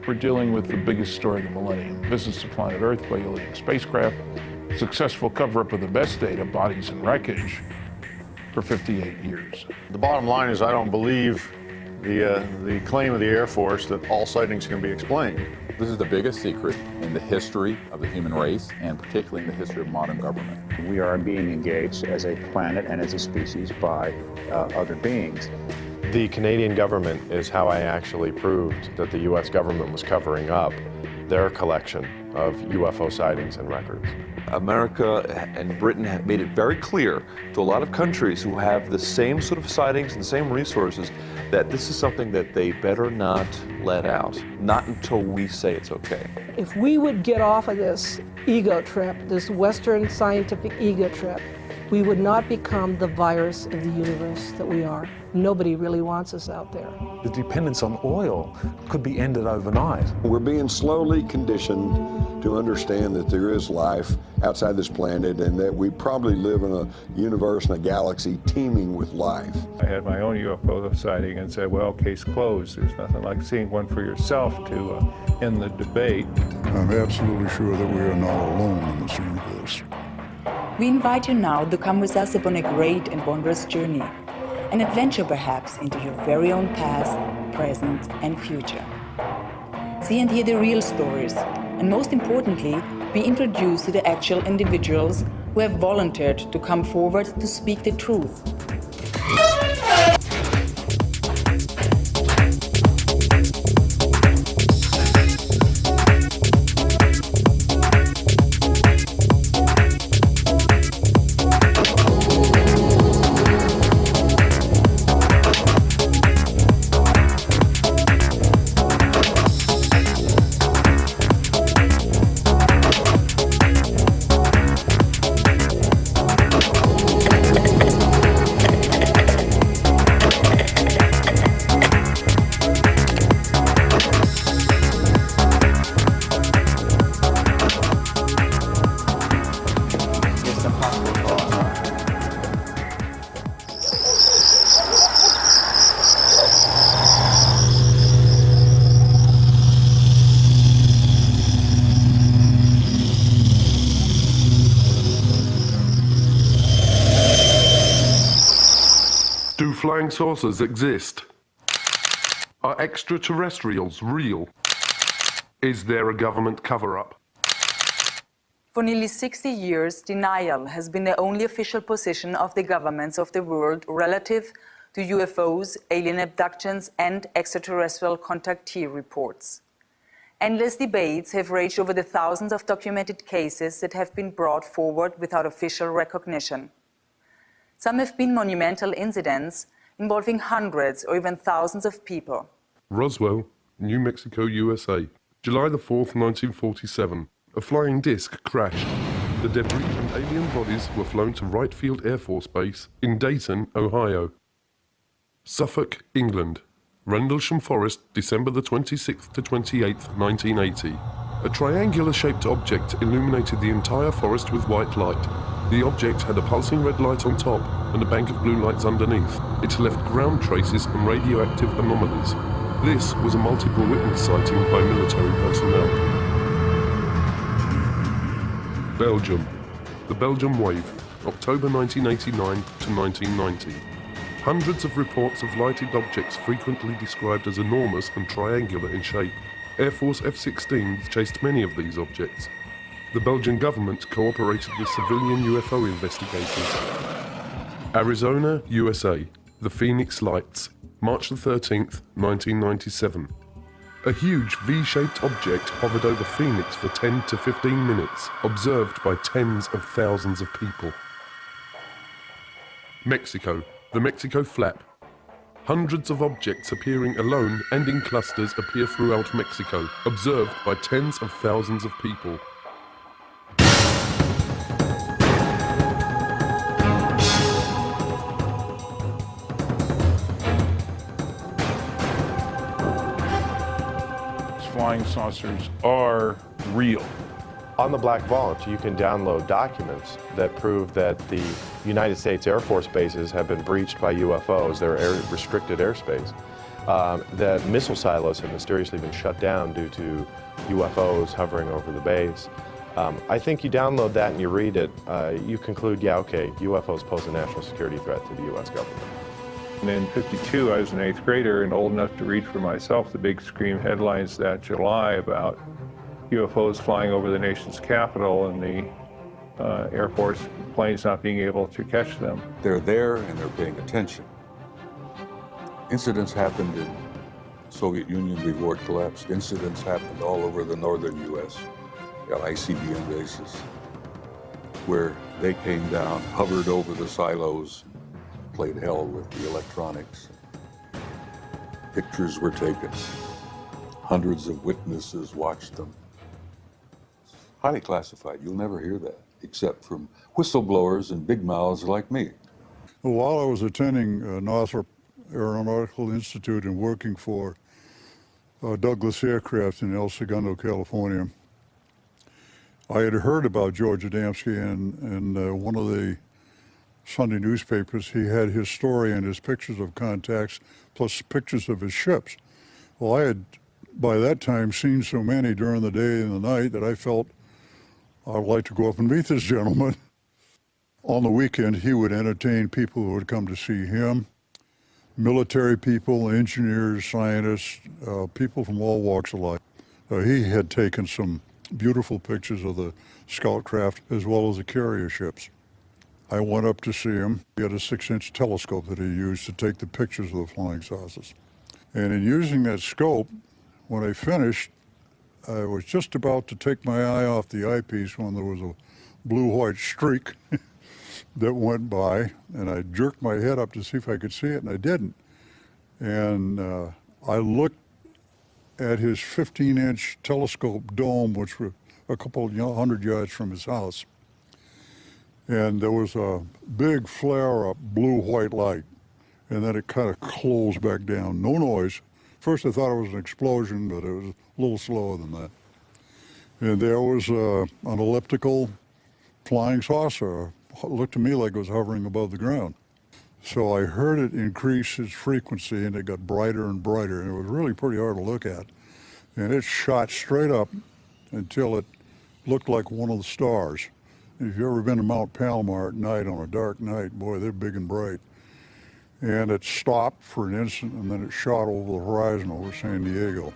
We're dealing with the biggest story of the millennium, visits to planet Earth by alien spacecraft, successful cover-up of the best data, bodies and wreckage, for 58 years. The bottom line is I don't believe the claim of the Air Force that all sightings can be explained. This is the biggest secret in the history of the human race, and particularly in the history of modern government. We are being engaged as a planet and as a species by other beings. The Canadian government is how I actually proved that the U.S. government was covering up their collection of UFO sightings and records. America and Britain have made it very clear to a lot of countries who have the same sort of sightings and the same resources that this is something that they better not let out, not until we say it's okay. If we would get off of this ego trip, this Western scientific ego trip, we would not become the virus of the universe that we are. Nobody really wants us out there. The dependence on oil could be ended overnight. We're being slowly conditioned to understand that there is life outside this planet and that we probably live in a universe and a galaxy teeming with life. I had my own UFO sighting and said, well, case closed. There's nothing like seeing one for yourself to end the debate. I'm absolutely sure that we are not alone in this universe. We invite you now to come with us upon a great and wondrous journey, an adventure perhaps into your very own past, present and future. See and hear the real stories, and most importantly, be introduced to the actual individuals who have volunteered to come forward to speak the truth. Do flying saucers exist? Are extraterrestrials real? Is there a government cover-up? For nearly 60 years, denial has been the only official position of the governments of the world relative to UFOs, alien abductions, and extraterrestrial contactee reports. Endless debates have raged over the thousands of documented cases that have been brought forward without official recognition. Some have been monumental incidents involving hundreds or even thousands of people. Roswell, New Mexico, USA. July the 4th, 1947. A flying disc crashed. The debris and alien bodies were flown to Wright Field Air Force Base in Dayton, Ohio. Suffolk, England. Rendlesham Forest, December the 26th to 28th, 1980. A triangular-shaped object illuminated the entire forest with white light. The object had a pulsing red light on top and a bank of blue lights underneath. It left ground traces and radioactive anomalies. This was a multiple witness sighting by military personnel. Belgium. The Belgium Wave, October 1989 to 1990. Hundreds of reports of lighted objects frequently described as enormous and triangular in shape. Air Force F-16s chased many of these objects. The Belgian government cooperated with civilian UFO investigators. Arizona, USA. The Phoenix Lights. March the 13th, 1997. A huge V-shaped object hovered over Phoenix for 10 to 15 minutes, observed by tens of thousands of people. Mexico, the Mexico Flap. Hundreds of objects appearing alone and in clusters appear throughout Mexico, observed by tens of thousands of people. Flying saucers are real. On the Black Vault, you can download documents that prove that the United States Air Force bases have been breached by UFOs. They're restricted airspace. That missile silos have mysteriously been shut down due to UFOs hovering over the base. I think you download that and you read it, you conclude, yeah, okay, UFOs pose a national security threat to the U.S. government. And in '52, I was an 8th grader and old enough to read for myself the big scream headlines that July about UFOs flying over the nation's capital and the Air Force planes not being able to catch them. They're there and they're paying attention. Incidents happened in the Soviet Union before it collapsed. Incidents happened all over the northern U.S. You got ICBM bases where they came down, hovered over the silos, played hell with the electronics. Pictures were taken. Hundreds of witnesses watched them. Highly classified. You'll never hear that, except from whistleblowers and big mouths like me. While I was attending Northrop Aeronautical Institute and working for Douglas Aircraft in El Segundo, California, I had heard about George Adamski, and one of the Sunday newspapers, he had his story and his pictures of contacts, plus pictures of his ships. Well, I had, by that time, seen so many during the day and the night that I felt I would like to go up and meet this gentleman. On the weekend, he would entertain people who would come to see him, military people, engineers, scientists, people from all walks of life. He had taken some beautiful pictures of the scout craft as well as the carrier ships. I went up to see him. He had a 6-inch telescope that he used to take the pictures of the flying saucers. And in using that scope, when I finished, I was just about to take my eye off the eyepiece when there was a blue-white streak that went by, and I jerked my head up to see if I could see it, and I didn't. And I looked at his 15-inch telescope dome, which was a couple of 100 yards from his house. And there was a big flare-up blue-white light, and then it kind of closed back down. No noise. First I thought it was an explosion, but it was a little slower than that. And there was an elliptical flying saucer. It looked to me like it was hovering above the ground. So I heard it increase its frequency, and it got brighter and brighter, and it was really pretty hard to look at. And it shot straight up until it looked like one of the stars. If you've ever been to Mount Palomar at night on a dark night, boy, they're big and bright. And it stopped for an instant, and then it shot over the horizon over San Diego.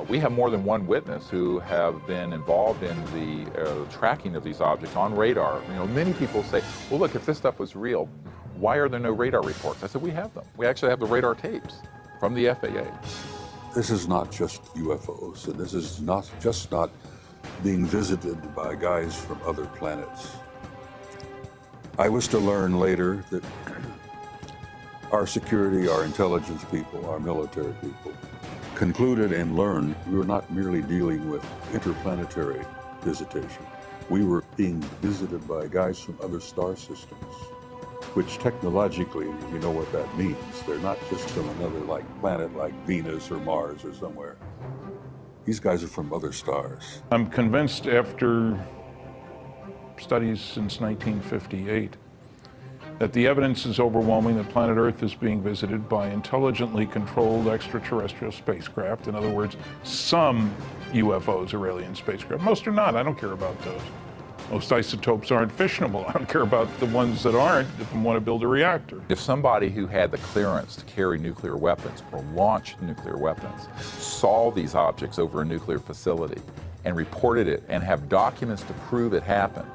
We have more than one witness who have been involved in the tracking of these objects on radar. You know, many people say, well, look, if this stuff was real, why are there no radar reports? I said, we have them. We actually have the radar tapes from the FAA. This is not just UFOs, and this is not being visited by guys from other planets. I was to learn later that our security, our intelligence people, our military people concluded and learned we were not merely dealing with interplanetary visitation. We were being visited by guys from other star systems, which technologically, you know what that means. They're not just from another planet like Venus or Mars or somewhere. These guys are from other stars. I'm convinced after studies since 1958 that the evidence is overwhelming that planet Earth is being visited by intelligently controlled extraterrestrial spacecraft. In other words, some UFOs are alien spacecraft. Most are not. I don't care about those. Most isotopes aren't fissionable. I don't care about the ones that aren't if I want to build a reactor. If somebody who had the clearance to carry nuclear weapons or launch nuclear weapons saw these objects over a nuclear facility and reported it and have documents to prove it happened,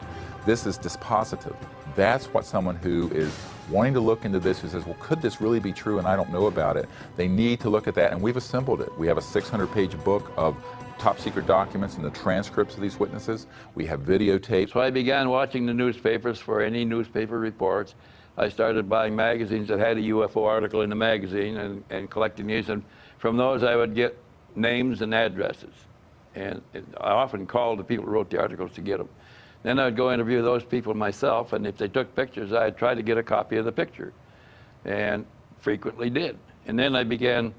this is dispositive. That's what someone who is wanting to look into this, who says, well, could this really be true and I don't know about it? They need to look at that, and we've assembled it. We have a 600-page book of top secret documents and the transcripts of these witnesses. We have videotapes. So I began watching the newspapers for any newspaper reports. I started buying magazines that had a UFO article in the magazine and collecting these, and from those I would get names and addresses. And I often called the people who wrote the articles to get them. Then I'd go interview those people myself, and if they took pictures, I'd try to get a copy of the picture, and frequently did. And then I began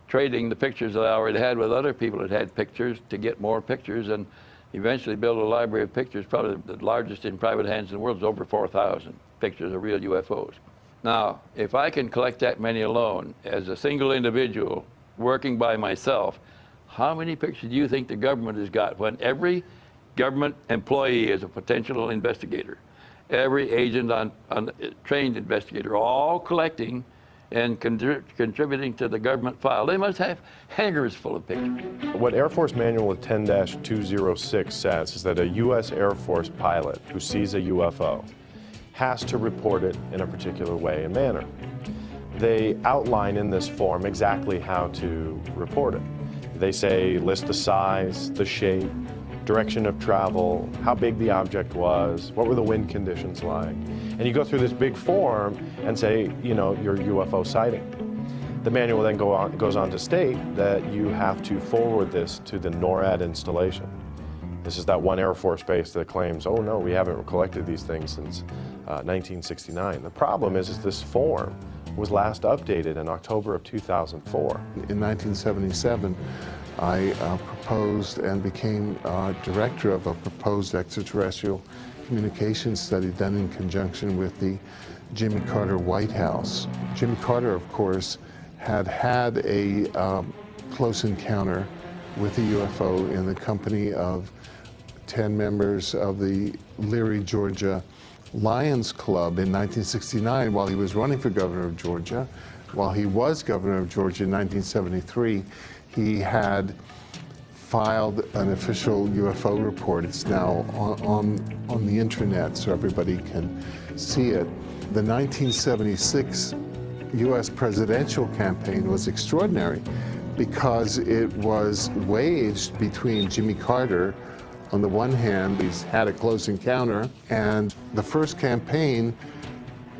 trading the pictures that I already had with other people that had pictures to get more pictures, and eventually built a library of pictures, probably the largest in private hands in the world. Is over 4,000 pictures of real UFOs. Now, if I can collect that many alone as a single individual working by myself, how many pictures do you think the government has got when every government employee is a potential investigator? Every agent on trained investigator, all collecting and contributing to the government file. They must have hangars full of pictures. What Air Force Manual 10-206 says is that a U.S. Air Force pilot who sees a UFO has to report it in a particular way and manner. They outline in this form exactly how to report it. They say list the size, the shape, direction of travel, how big the object was, what were the wind conditions like. And you go through this big form and say, you know, your UFO sighting. The manual then goes on to state that you have to forward this to the NORAD installation. This is that one Air Force base that claims, oh no, we haven't collected these things since 1969. The problem is this form was last updated in October of 2004. In 1977, I proposed and became director of a proposed extraterrestrial communications study done in conjunction with the Jimmy Carter White House. Jimmy Carter, of course, had a close encounter with a UFO in the company of 10 members of the Leary, Georgia Lions Club in 1969 while he was running for governor of Georgia. While he was governor of Georgia in 1973, he had filed an official UFO report. It's now on the internet so everybody can see it. The 1976 US presidential campaign was extraordinary because it was waged between Jimmy Carter, on the one hand, he's had a close encounter, and the first campaign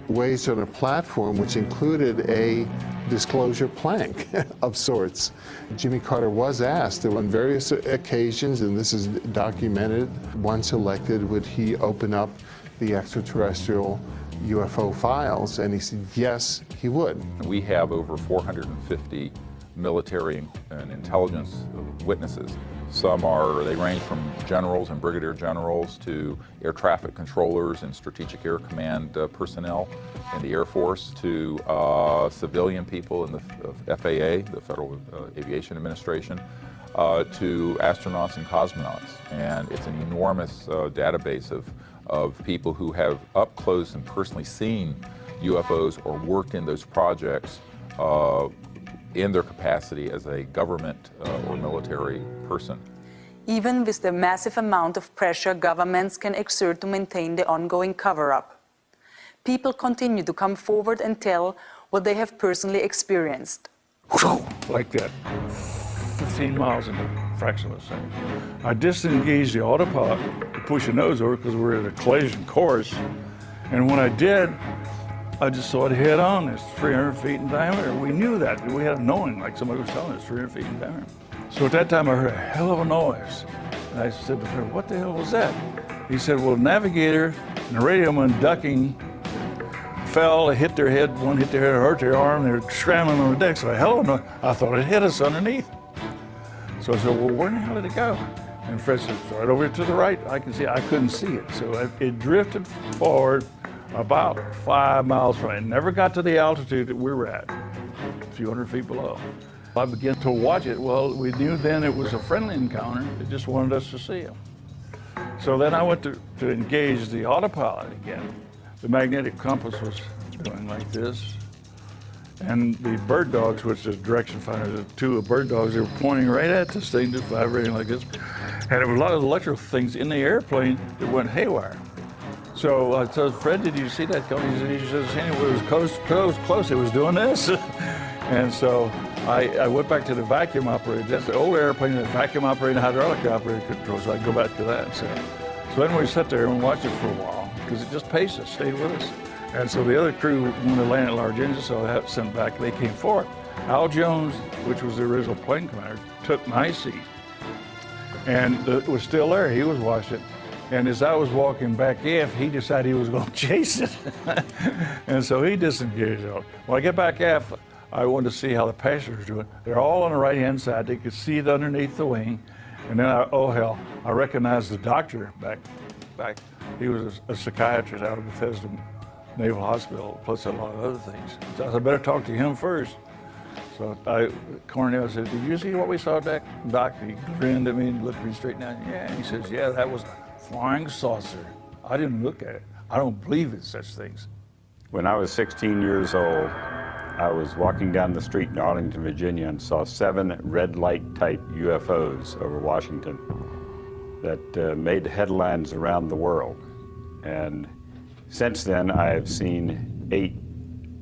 waged on a platform which included a disclosure plank of sorts. Jimmy Carter was asked on various occasions, and this is documented, once elected, would he open up the extraterrestrial UFO files, and he said yes, he would. We have over 450 military and intelligence witnesses. They range from generals and brigadier generals to air traffic controllers and strategic air command personnel in the Air Force to civilian people in the FAA, the Federal Aviation Administration, to astronauts and cosmonauts. And it's an enormous database of people who have up close and personally seen UFOs or worked in those projects in their capacity as a government or military person. Even with the massive amount of pressure governments can exert to maintain the ongoing cover-up, people continue to come forward and tell what they have personally experienced. Like that, 15 miles in a fraction of a second. I disengaged the autopilot to push the nose over because we were at a collision course, and when I did, I just saw it head on. It's 300 feet in diameter. We knew that. We had a knowing, like somebody was telling us, 300 feet in diameter. So at that time, I heard a hell of a noise. And I said to him, what the hell was that? He said, well, the navigator and the radio man ducking fell, hit their head, one hit their head, hurt their arm, they were scrambling on the deck. So a hell of a noise. I thought it hit us underneath. So I said, well, where in the hell did it go? And Fred said, it's right over to the right. I can see it. I couldn't see it. So it drifted forward about 5 miles from it. It never got to the altitude that we were at, a few hundred feet below. I began to watch it. Well, we knew then it was a friendly encounter. It just wanted us to see him. So then I went to engage the autopilot again. The magnetic compass was going like this. And the bird dogs, which is direction finders, the two bird dogs, they were pointing right at this thing, just vibrating like this. And there were a lot of electrical things in the airplane that went haywire. So I told Fred, did you see that? He says, anyway, it was close, it was doing this. And so I went back to the vacuum operated. That's the old airplane, the vacuum operated, hydraulic operated control, so I go back to that. So then we sat there and watched it for a while, because it just paced us, stayed with us. And so the other crew wanted to land at large engines, so I had to send back, they came forward. Al Jones, which was the original plane commander, took my seat. And it was still there, he was watching it. And as I was walking back aft, he decided he was going to chase it. And so he disengaged. When I get back aft, I wanted to see how the passengers were doing. They're all on the right-hand side. They could see it underneath the wing. And then, oh hell, I recognized the doctor back. He was a psychiatrist out of Bethesda Naval Hospital, plus a lot of other things. So I said, I better talk to him first. So Cornell said, did you see what we saw, Doc? He grinned at me and looked me straight down. Yeah, and he says, yeah, that was a flying saucer. I didn't look at it. I don't believe in such things. When I was 16 years old, I was walking down the street in Arlington, Virginia, and saw 7 red light type UFOs over Washington that made headlines around the world. And since then, I have seen 8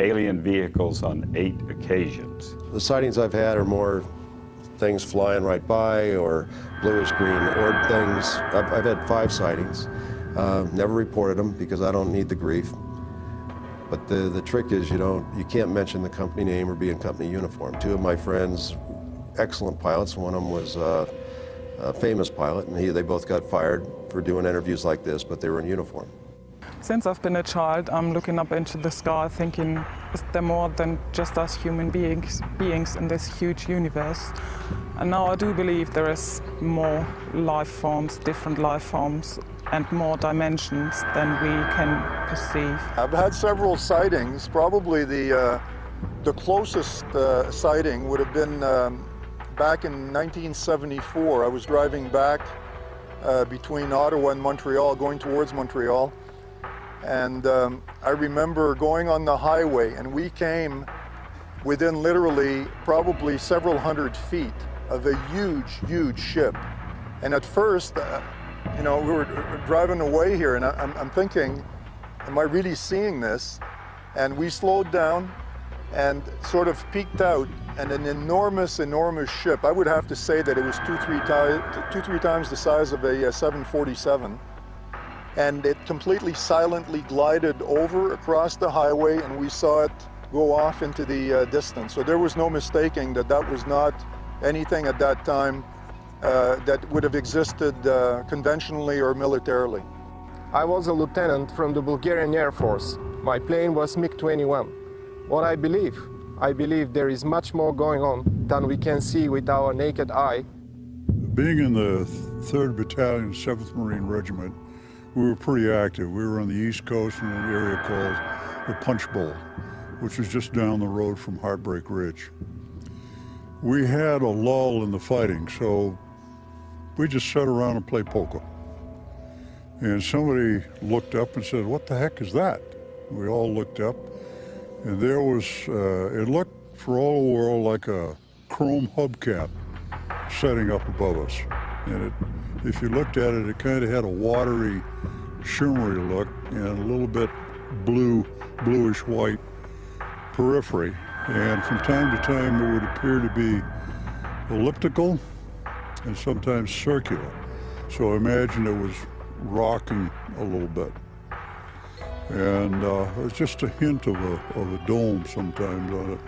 alien vehicles on 8 occasions. The sightings I've had are more things flying right by or bluish-green orb things. I've had 5 sightings. Never reported them because I don't need the grief. But the trick is you can't mention the company name or be in company uniform. 2 of my friends, excellent pilots. One of them was a famous pilot, and they both got fired for doing interviews like this, but they were in uniform. Since I've been a child, I'm looking up into the sky thinking, is there more than just us human beings in this huge universe? And now I do believe there is more life forms, different life forms, and more dimensions than we can perceive. I've had several sightings. Probably the closest sighting would have been back in 1974. I was driving back between Ottawa and Montreal, going towards Montreal. And I remember going on the highway, and we came within literally probably several hundred feet of a huge, huge ship. And at first, we were driving away here, and I'm thinking, am I really seeing this? And we slowed down and sort of peeked out, and an enormous, enormous ship. I would have to say that it was two, three times the size of a 747. And it completely silently glided over across the highway, and we saw it go off into the distance. So there was no mistaking that that was not anything at that time that would have existed conventionally or militarily. I was a lieutenant from the Bulgarian Air Force. My plane was MiG-21. What I believe there is much more going on than we can see with our naked eye. Being in the 3rd Battalion, 7th Marine Regiment, we were pretty active. We were on the East Coast in an area called the Punch Bowl, which was just down the road from Heartbreak Ridge. We had a lull in the fighting, so we just sat around and played poker. And somebody looked up and said, "What the heck is that?" We all looked up, and there was, it looked for all the world like a chrome hubcap setting up above us. And if you looked at it, it kind of had a watery, shimmery look and a little bit bluish white periphery. And from time to time, it would appear to be elliptical and sometimes circular. So imagine it was rocking a little bit. And it's just a hint of a dome sometimes on it.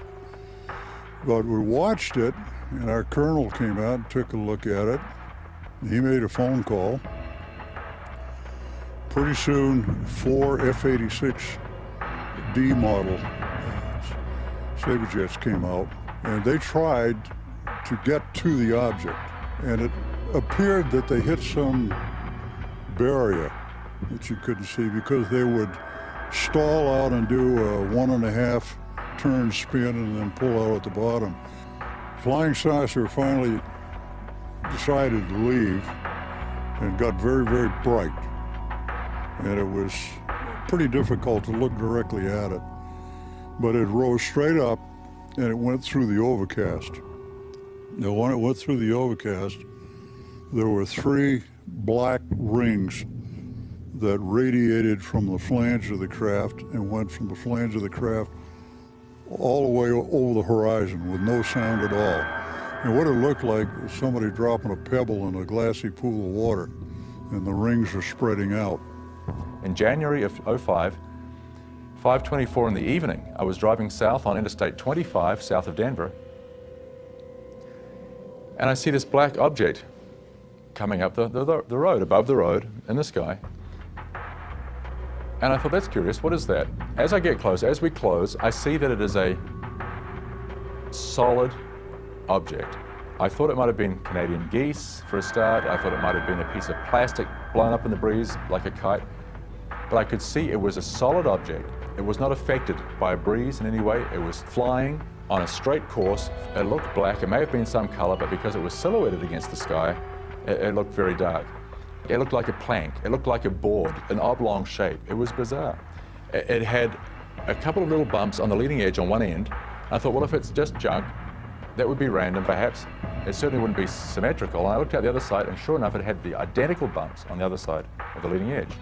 But we watched it, and our colonel came out and took a look at it. He made a phone call. Pretty soon, 4 F-86D model Sabre jets came out, and they tried to get to the object. And it appeared that they hit some barrier that you couldn't see, because they would stall out and do a 1.5 turn spin and then pull out at the bottom. Flying saucer finally decided to leave and got very, very bright. And it was pretty difficult to look directly at it. But it rose straight up and it went through the overcast. Now, when it went through the overcast, there were 3 black rings that radiated from the flange of the craft and went from the flange of the craft all the way over the horizon with no sound at all. And what it looked like was somebody dropping a pebble in a glassy pool of water, and the rings are spreading out. In January of '05, 5:24 in the evening, I was driving south on Interstate 25, south of Denver, and I see this black object coming up the road, above the road, in the sky. And I thought, that's curious, what is that? As I get close, as we close, I see that it is a solid object. I thought it might have been Canadian geese for a start. I thought it might have been a piece of plastic blown up in the breeze like a kite. But I could see it was a solid object. It was not affected by a breeze in any way. It was flying on a straight course. It looked black. It may have been some color, but because it was silhouetted against the sky, it looked very dark. It looked like a plank. It looked like a board, an oblong shape. It was bizarre. It had a couple of little bumps on the leading edge on one end. I thought, well, if it's just junk, that would be random, perhaps. It certainly wouldn't be symmetrical. And I looked out the other side, and sure enough, it had the identical bumps on the other side of the leading edge.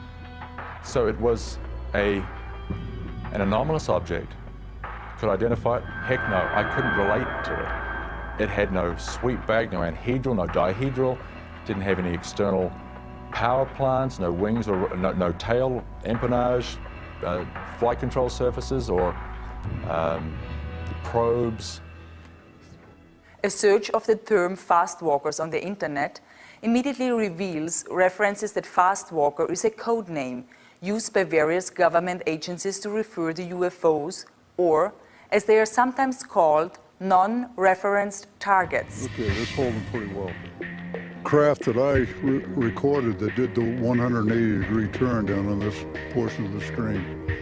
So it was an anomalous object. Could I identify it? Heck no, I couldn't relate to it. It had no sweep back, no anhedral, no dihedral, didn't have any external power plants, no wings or no tail, empennage, flight control surfaces or probes. A search of the term Fastwalkers on the internet immediately reveals references that Fastwalker is a code name used by various government agencies to refer to UFOs, or, as they are sometimes called, non-referenced targets. Okay, that's holding pretty well. Craft that I recorded that did the 180-degree turn down on this portion of the screen,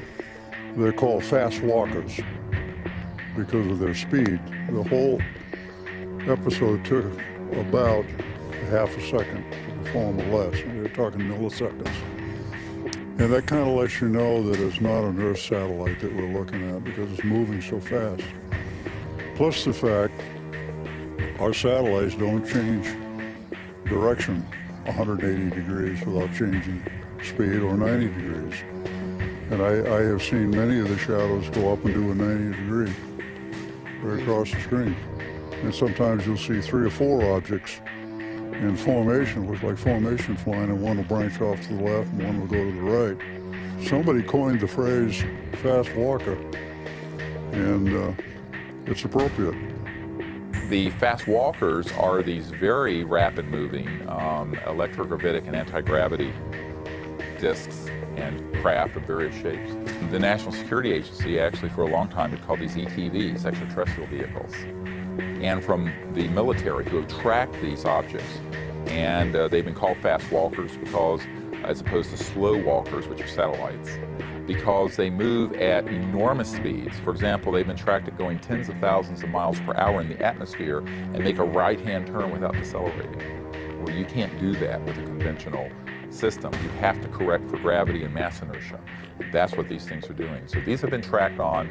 they're called Fastwalkers because of their speed. The whole episode took about half a second to perform or less. We're talking milliseconds. And that kind of lets you know that it's not an Earth satellite that we're looking at because it's moving so fast. Plus the fact our satellites don't change direction 180 degrees without changing speed or 90 degrees. And I have seen many of the shadows go up and do a 90 degree right across the screen. And sometimes you'll see 3 or 4 objects in formation, looks like formation flying, and one will branch off to the left and one will go to the right. Somebody coined the phrase fast walker, and it's appropriate. The fast walkers are these very rapid moving electrogravitic and anti-gravity disks and craft of various shapes. The National Security Agency actually for a long time had called these ETVs, extraterrestrial vehicles, and from the military who have tracked these objects. And they've been called fast walkers because, as opposed to slow walkers, which are satellites, because they move at enormous speeds. For example, they've been tracked at going tens of thousands of miles per hour in the atmosphere and make a right-hand turn without decelerating. Well, you can't do that with a conventional system. You have to correct for gravity and mass inertia. That's what these things are doing. So these have been tracked on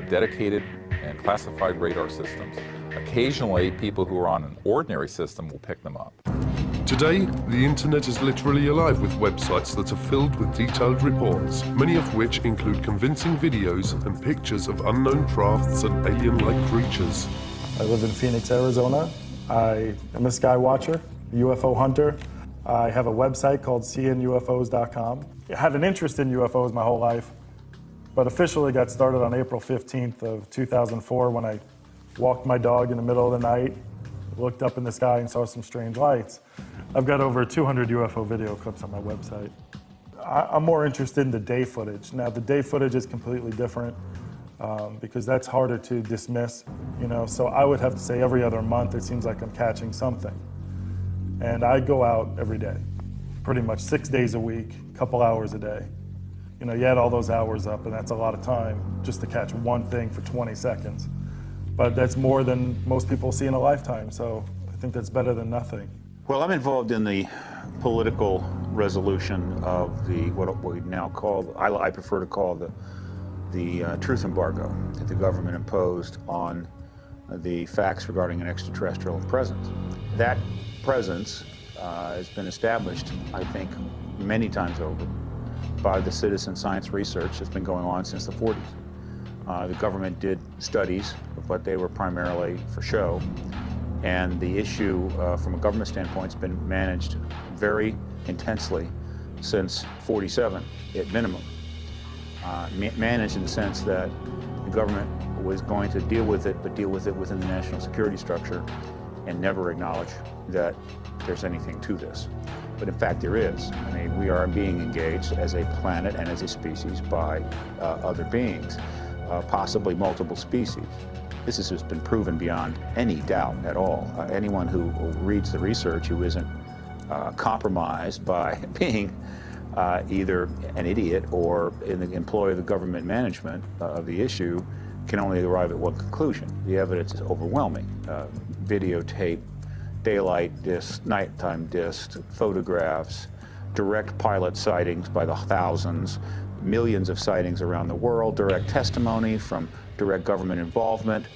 dedicated and classified radar systems. Occasionally, people who are on an ordinary system will pick them up. Today, the internet is literally alive with websites that are filled with detailed reports, many of which include convincing videos and pictures of unknown crafts and alien-like creatures. I live in Phoenix, Arizona. I am a sky watcher, UFO hunter. I have a website called seeingufos.com. I had an interest in UFOs my whole life, but officially got started on April 15th of 2004 when I walked my dog in the middle of the night, looked up in the sky and saw some strange lights. I've got over 200 UFO video clips on my website. I'm more interested in the day footage. Now, the day footage is completely different because that's harder to dismiss, you know, so I would have to say every other month it seems like I'm catching something. And I go out every day, pretty much 6 days a week, a couple hours a day. You know, you add all those hours up and that's a lot of time just to catch one thing for 20 seconds. But that's more than most people see in a lifetime, so I think that's better than nothing. Well, I'm involved in the political resolution of the what we now call, I prefer to call the truth embargo that the government imposed on the facts regarding an extraterrestrial presence. That presence has been established, I think, many times over by the citizen science research that's been going on since the 40s. The government did studies, but they were primarily for show. And the issue from a government standpoint has been managed very intensely since 47 at minimum. Managed in the sense that the government was going to deal with it, but deal with it within the national security structure and never acknowledge that there's anything to this. But in fact there is. I mean, we are being engaged as a planet and as a species by other beings, possibly multiple species. This has just been proven beyond any doubt at all. Anyone who reads the research who isn't compromised by being either an idiot or in the employ of the government management of the issue can only arrive at one conclusion. The evidence is overwhelming. Videotape, daylight discs, nighttime discs, photographs, direct pilot sightings by the thousands, millions of sightings around the world, direct testimony from direct government involvement.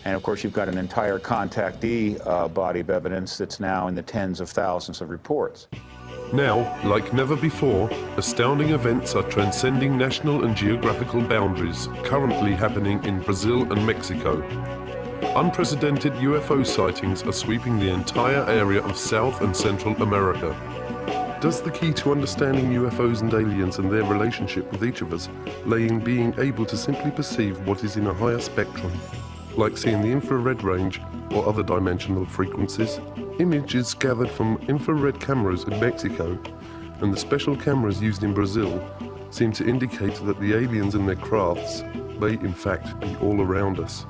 And of course, you've got an entire contactee body of evidence that's now in the tens of thousands of reports. Now, like never before, astounding events are transcending national and geographical boundaries, currently happening in Brazil and Mexico. Unprecedented UFO sightings are sweeping the entire area of South and Central America. Does the key to understanding UFOs and aliens and their relationship with each of us lay in being able to simply perceive what is in a higher spectrum, like seeing the infrared range or other dimensional frequencies? Images gathered from infrared cameras in Mexico and the special cameras used in Brazil seem to indicate that the aliens and their crafts may in fact be all around us.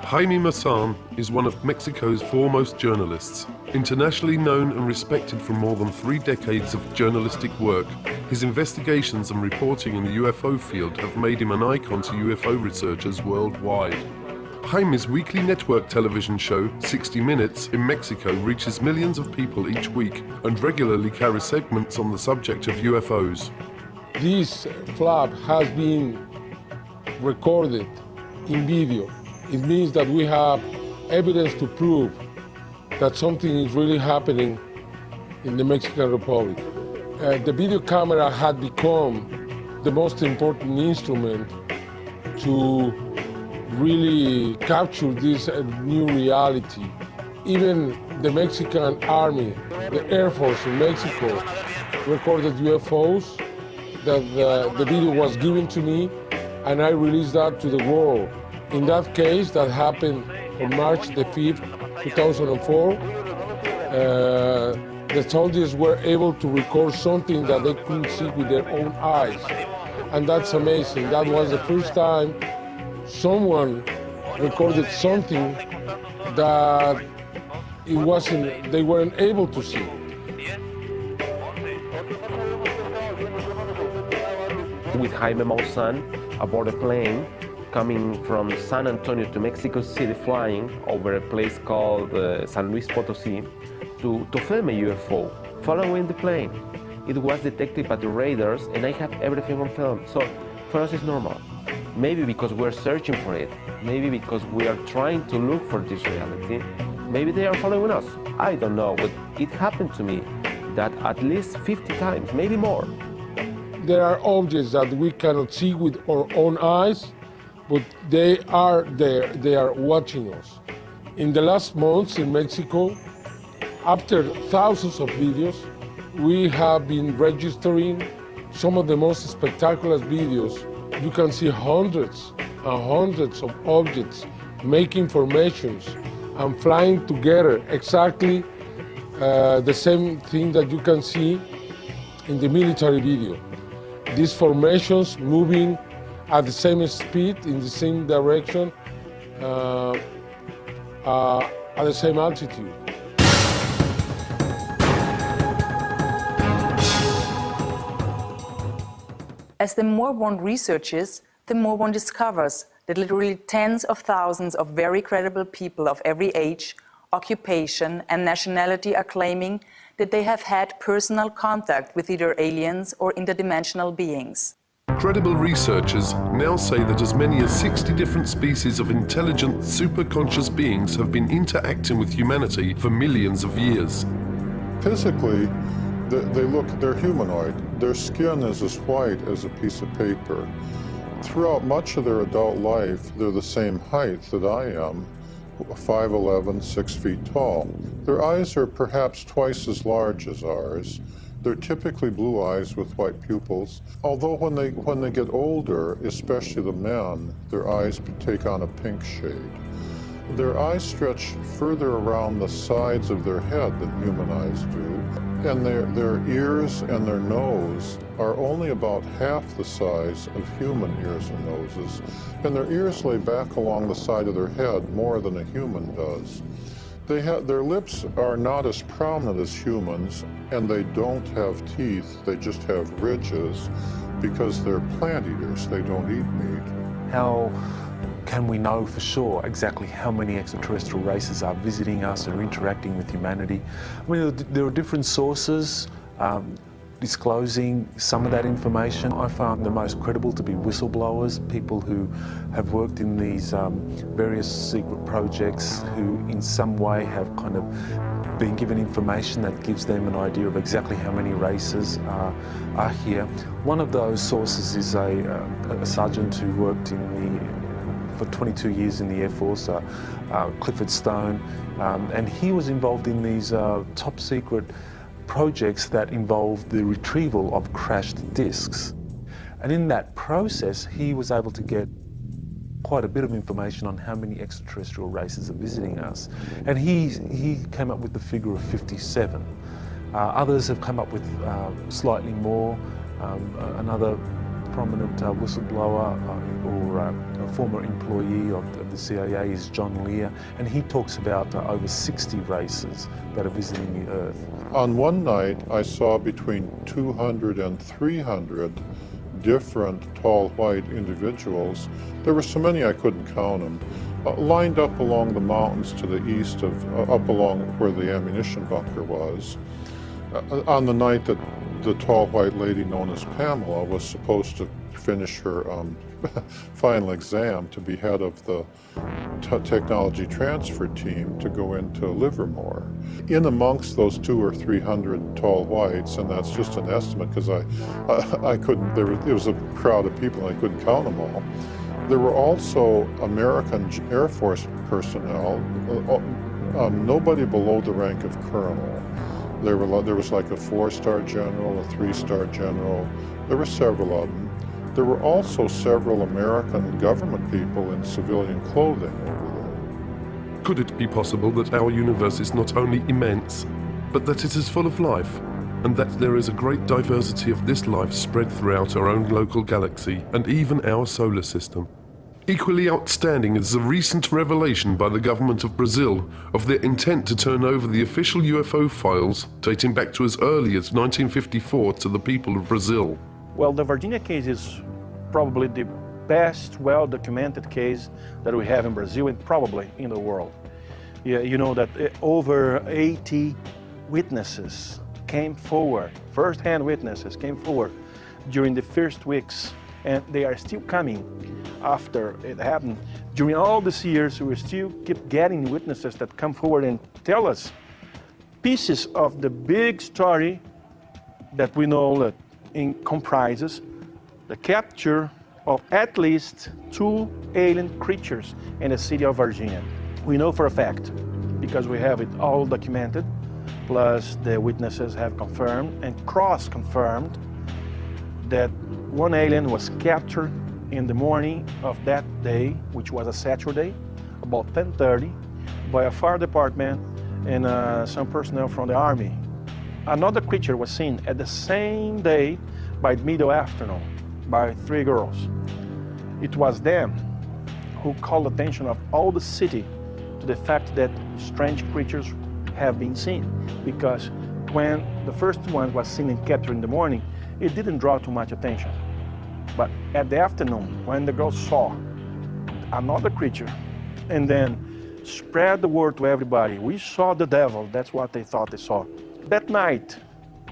Jaime Maussan is one of Mexico's foremost journalists. Internationally known and respected for more than 3 decades of journalistic work, his investigations and reporting in the UFO field have made him an icon to UFO researchers worldwide. Jaime's weekly network television show, 60 Minutes, in Mexico reaches millions of people each week and regularly carries segments on the subject of UFOs. This flap has been recorded in video. It means that we have evidence to prove that something is really happening in the Mexican Republic. The video camera had become the most important instrument to really capture this new reality. Even the Mexican Army, the Air Force in Mexico, recorded UFOs. That the video was given to me, and I released that to the world. In that case, that happened on March the 5th, 2004, the soldiers were able to record something that they couldn't see with their own eyes. And that's amazing. That was the first time someone recorded something that they weren't able to see. With Jaime Maussan aboard a plane coming from San Antonio to Mexico City, flying over a place called San Luis Potosí to film a UFO, following the plane. It was detected by the radars, and I have everything on film. So for us it's normal. Maybe because we're searching for it. Maybe because we are trying to look for this reality. Maybe they are following us. I don't know, but it happened to me that at least 50 times, maybe more. There are objects that we cannot see with our own eyes, but they are there, they are watching us. In the last months in Mexico, after thousands of videos, we have been registering some of the most spectacular videos. You can see hundreds and hundreds of objects making formations and flying together, exactly the same thing that you can see in the military video. These formations moving at the same speed, in the same direction, at the same altitude. As the more one researches, the more one discovers that literally tens of thousands of very credible people of every age, occupation, and nationality are claiming that they have had personal contact with either aliens or interdimensional beings. Credible researchers now say that as many as 60 different species of intelligent, superconscious beings have been interacting with humanity for millions of years. Physically, they're humanoid. Their skin is as white as a piece of paper. Throughout much of their adult life, they're the same height that I am, 5'11", 6 feet tall. Their eyes are perhaps twice as large as ours. They're typically blue eyes with white pupils, although when they get older, especially the men, their eyes take on a pink shade. Their eyes stretch further around the sides of their head than human eyes do, and their ears and their nose are only about half the size of human ears and noses, and their ears lay back along the side of their head more than a human does. Their lips are not as prominent as humans, and they don't have teeth, they just have ridges, because they're plant eaters, they don't eat meat. How can we know for sure exactly how many extraterrestrial races are visiting us or interacting with humanity? I mean, there are different sources disclosing some of that information. I found the most credible to be whistleblowers, people who have worked in these various secret projects who in some way have kind of been given information that gives them an idea of exactly how many races are here. One of those sources is a sergeant who worked for 22 years in the Air Force, Clifford Stone, and he was involved in these top secret projects that involved the retrieval of crashed discs. And in that process, he was able to get quite a bit of information on how many extraterrestrial races are visiting us. And he came up with the figure of 57. Others have come up with slightly more. Another prominent whistleblower or a former employee of the CIA is John Lear, and he talks about over 60 races that are visiting the Earth. On one night, I saw between 200 and 300 different tall white individuals. There were so many I couldn't count them, lined up along the mountains to the east up along where the ammunition bunker was. On the night that the tall white lady known as Pamela was supposed to finish her final exam to be head of the technology transfer team to go into Livermore. In amongst those 200 or 300 tall whites, and that's just an estimate because I couldn't, it was a crowd of people and I couldn't count them all. There were also American Air Force personnel, nobody below the rank of colonel. There was like a 4-star general, a 3-star general. There were several of them. There were also several American government people in civilian clothing over there. Could it be possible that our universe is not only immense, but that it is full of life, and that there is a great diversity of this life spread throughout our own local galaxy and even our solar system? Equally outstanding is the recent revelation by the government of Brazil of their intent to turn over the official UFO files dating back to as early as 1954 to the people of Brazil. Well, the Virginia case is probably the best well-documented case that we have in Brazil and probably in the world. Yeah, you know that over 80 witnesses came forward, first-hand witnesses came forward during the first weeks, and they are still coming after it happened. During all these years, we still keep getting witnesses that come forward and tell us pieces of the big story that we know that comprises the capture of at least 2 alien creatures in the city of Virginia. We know for a fact, because we have it all documented, plus the witnesses have confirmed and cross-confirmed that one alien was captured in the morning of that day, which was a Saturday, about 10:30, by a fire department and some personnel from the Army. Another creature was seen at the same day by middle afternoon by 3 girls. It was them who called the attention of all the city to the fact that strange creatures have been seen, because when the first one was seen and captured in the morning, it didn't draw too much attention. But at the afternoon, when the girls saw another creature and then spread the word to everybody, we saw the devil, that's what they thought they saw. That night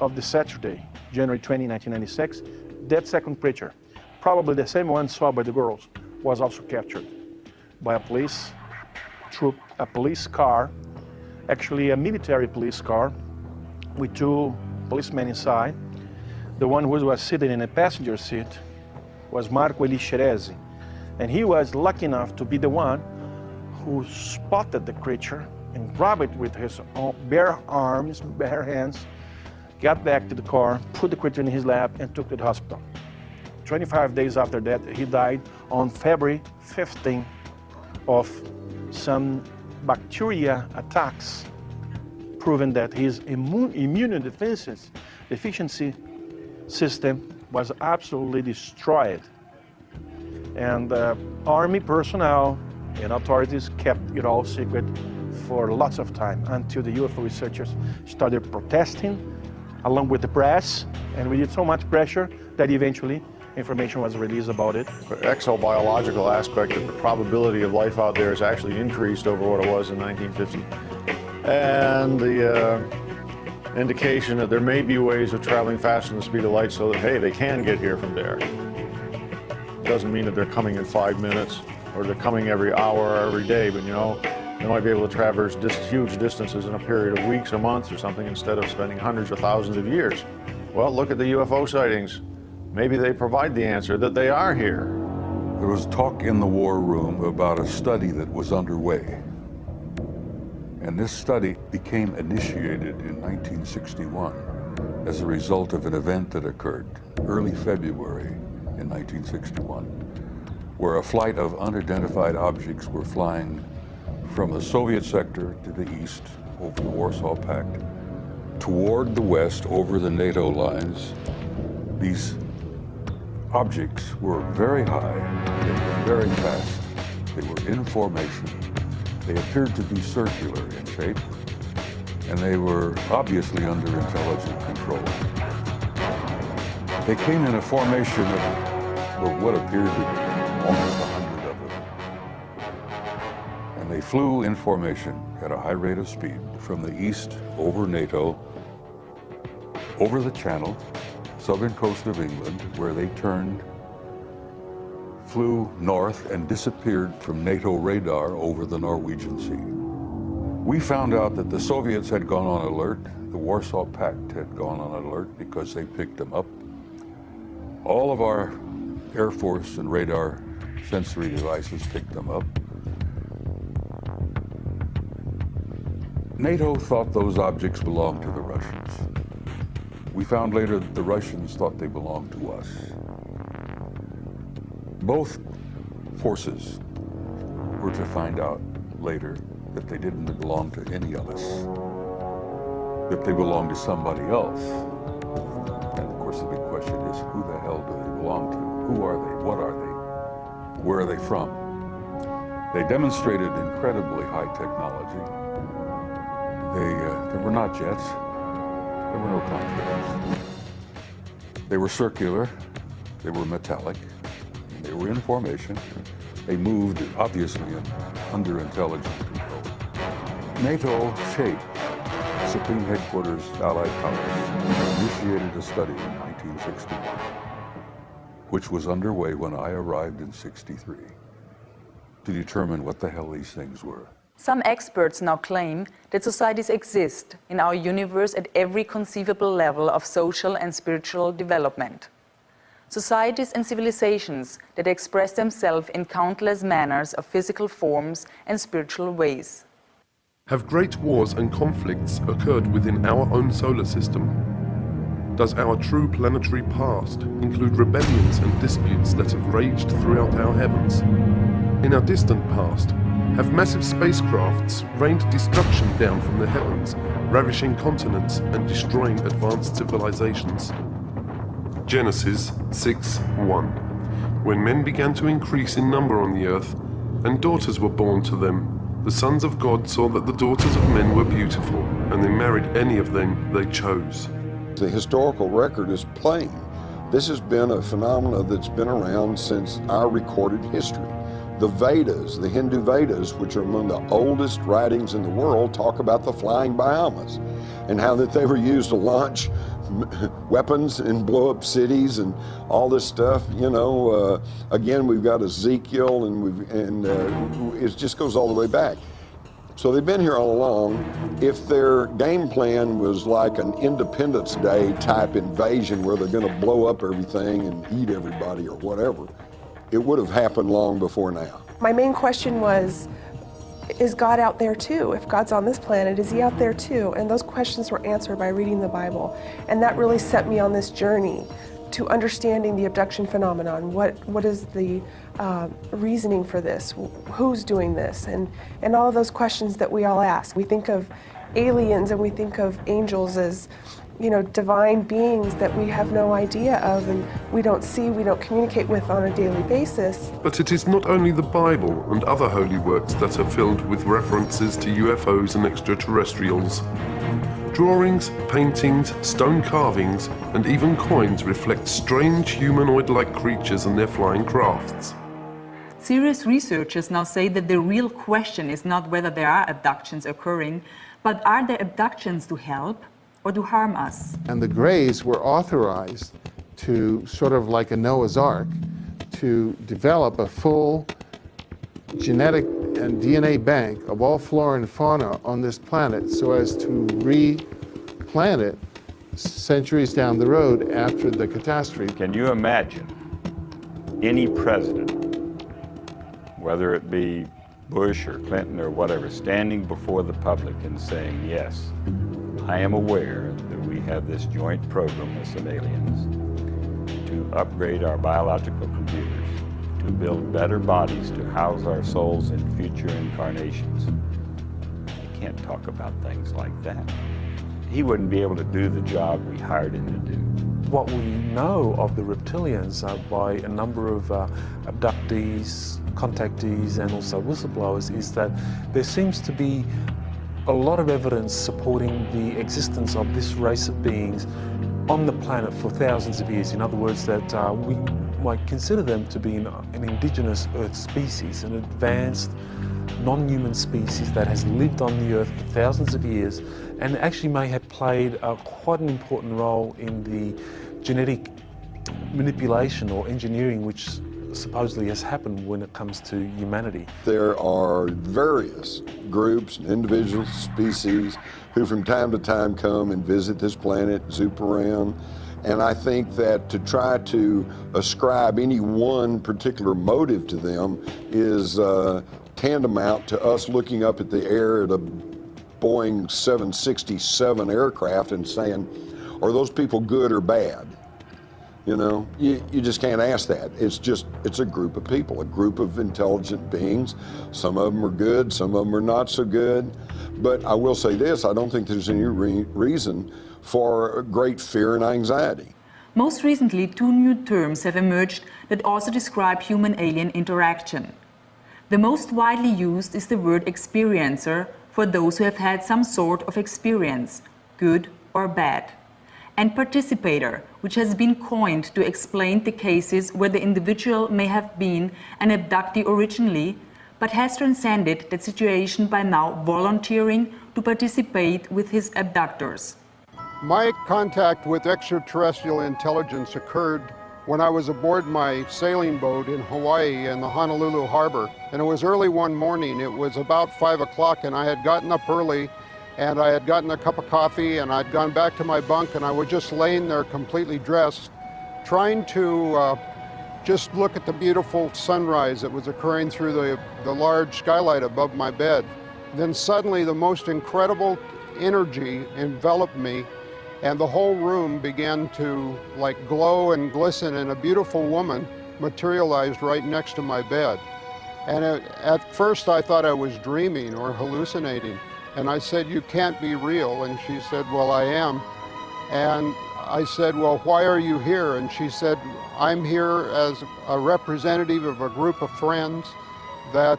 of the Saturday, January 20, 1996, that second creature, probably the same one saw by the girls, was also captured by a police troop, a police car, actually a military police car with 2 policemen inside. The one who was sitting in a passenger seat was Marco Elisceresi. And he was lucky enough to be the one who spotted the creature and grabbed it with his own bare arms, bare hands, got back to the car, put the creature in his lap, and took it to the hospital. 25 days after that, he died on February 15 of some bacteria attacks, proving that his immune deficiency system was absolutely destroyed. And army personnel and authorities kept it all secret for lots of time until the UFO researchers started protesting along with the press, and we did so much pressure that eventually information was released about it. The exobiological aspect of the probability of life out there has actually increased over what it was in 1950. And the indication that there may be ways of traveling faster than the speed of light so that, hey, they can get here from there. Doesn't mean that they're coming in 5 minutes or they're coming every hour or every day, but you know, they might be able to traverse huge distances in a period of weeks or months or something instead of spending hundreds or thousands of years. Well, look at the UFO sightings. Maybe they provide the answer that they are here. There was talk in the war room about a study that was underway. And this study became initiated in 1961 as a result of an event that occurred early February in 1961, where a flight of unidentified objects were flying from the Soviet sector to the east over the Warsaw Pact, toward the west over the NATO lines. These objects were very high, they were very fast, they were in formation, they appeared to be circular in shape, and they were obviously under intelligent control. They came in a formation of what appeared to be almost 100 of them. And they flew in formation at a high rate of speed from the east over NATO, over the Channel, southern coast of England, where they turned, flew north and disappeared from NATO radar over the Norwegian Sea. We found out that the Soviets had gone on alert, the Warsaw Pact had gone on alert because they picked them up. All of our Air Force and radar sensory devices picked them up. NATO thought those objects belonged to the Russians. We found later that the Russians thought they belonged to us. Both forces were to find out later that they didn't belong to any of us, that they belonged to somebody else. And of course the big question is, who the hell do they belong to? Who are they? What are they? Where are they from? They demonstrated incredibly high technology. They were not jets. There were no contrails. They were circular, they were metallic, they were in formation. They moved, obviously, under intelligent control. NATO shaped Supreme Headquarters Allied Powers initiated a study in 1961, which was underway when I arrived in '63, to determine what the hell these things were. Some experts now claim that societies exist in our universe at every conceivable level of social and spiritual development. Societies and civilizations that express themselves in countless manners of physical forms and spiritual ways. Have great wars and conflicts occurred within our own solar system? Does our true planetary past include rebellions and disputes that have raged throughout our heavens? In our distant past, have massive spacecrafts rained destruction down from the heavens, ravishing continents and destroying advanced civilizations? Genesis 6:1. When men began to increase in number on the earth, and daughters were born to them, the sons of God saw that the daughters of men were beautiful, and they married any of them they chose. The historical record is plain. This has been a phenomenon that's been around since our recorded history. The Vedas, the Hindu Vedas, which are among the oldest writings in the world, talk about the flying Brahmas and how that they were used to launch weapons and blow up cities and all this stuff. You know, again, we've got Ezekiel, and it just goes all the way back. So they've been here all along. If their game plan was like an Independence Day type invasion where they're going to blow up everything and eat everybody or whatever, it would have happened long before now. My main question was, is God out there too? If God's on this planet, is he out there too? And those questions were answered by reading the Bible. And that really set me on this journey to understanding the abduction phenomenon. What is the reasoning for this? Who's doing this? And all of those questions that we all ask. We think of aliens and we think of angels as, you know, divine beings that we have no idea of and we don't see, we don't communicate with on a daily basis. But it is not only the Bible and other holy works that are filled with references to UFOs and extraterrestrials. Drawings, paintings, stone carvings, and even coins reflect strange humanoid-like creatures and their flying crafts. Serious researchers now say that the real question is not whether there are abductions occurring, but are there abductions to help or to harm us? And the Greys were authorized to, sort of like a Noah's Ark, to develop a full genetic and DNA bank of all flora and fauna on this planet so as to replant it centuries down the road after the catastrophe. Can you imagine any president, whether it be Bush or Clinton or whatever, standing before the public and saying, yes, I am aware that we have this joint program with some aliens to upgrade our biological computers, to build better bodies to house our souls in future incarnations. You can't talk about things like that. He wouldn't be able to do the job we hired him to do. What we know of the reptilians by a number of abductees, contactees, and also whistleblowers is that there seems to be a lot of evidence supporting the existence of this race of beings on the planet for thousands of years. In other words, that we might consider them to be an indigenous Earth species, an advanced non-human species that has lived on the Earth for thousands of years and actually may have played quite an important role in the genetic manipulation or engineering which supposedly has happened when it comes to humanity. There are various groups and individuals, species, who from time to time come and visit this planet, zoop around, and I think that to try to ascribe any one particular motive to them is tantamount to us looking up at the air at a Boeing 767 aircraft and saying, are those people good or bad? You know, you just can't ask that. It's a group of people, a group of intelligent beings. Some of them are good, some of them are not so good. But I will say this, I don't think there's any reason for great fear and anxiety. Most recently, 2 new terms have emerged that also describe human-alien interaction. The most widely used is the word experiencer for those who have had some sort of experience, good or bad, and participator, which has been coined to explain the cases where the individual may have been an abductee originally, but has transcended that situation by now volunteering to participate with his abductors. My contact with extraterrestrial intelligence occurred when I was aboard my sailing boat in Hawaii in the Honolulu harbor. And it was early one morning. It was about 5 o'clock and I had gotten up early and I had gotten a cup of coffee and I'd gone back to my bunk and I was just laying there completely dressed, trying to just look at the beautiful sunrise that was occurring through the large skylight above my bed. Then suddenly the most incredible energy enveloped me and the whole room began to like glow and glisten and a beautiful woman materialized right next to my bed. And at first I thought I was dreaming or hallucinating. And I said, you can't be real. And she said, well, I am. And I said, well, why are you here? And she said, I'm here as a representative of a group of friends that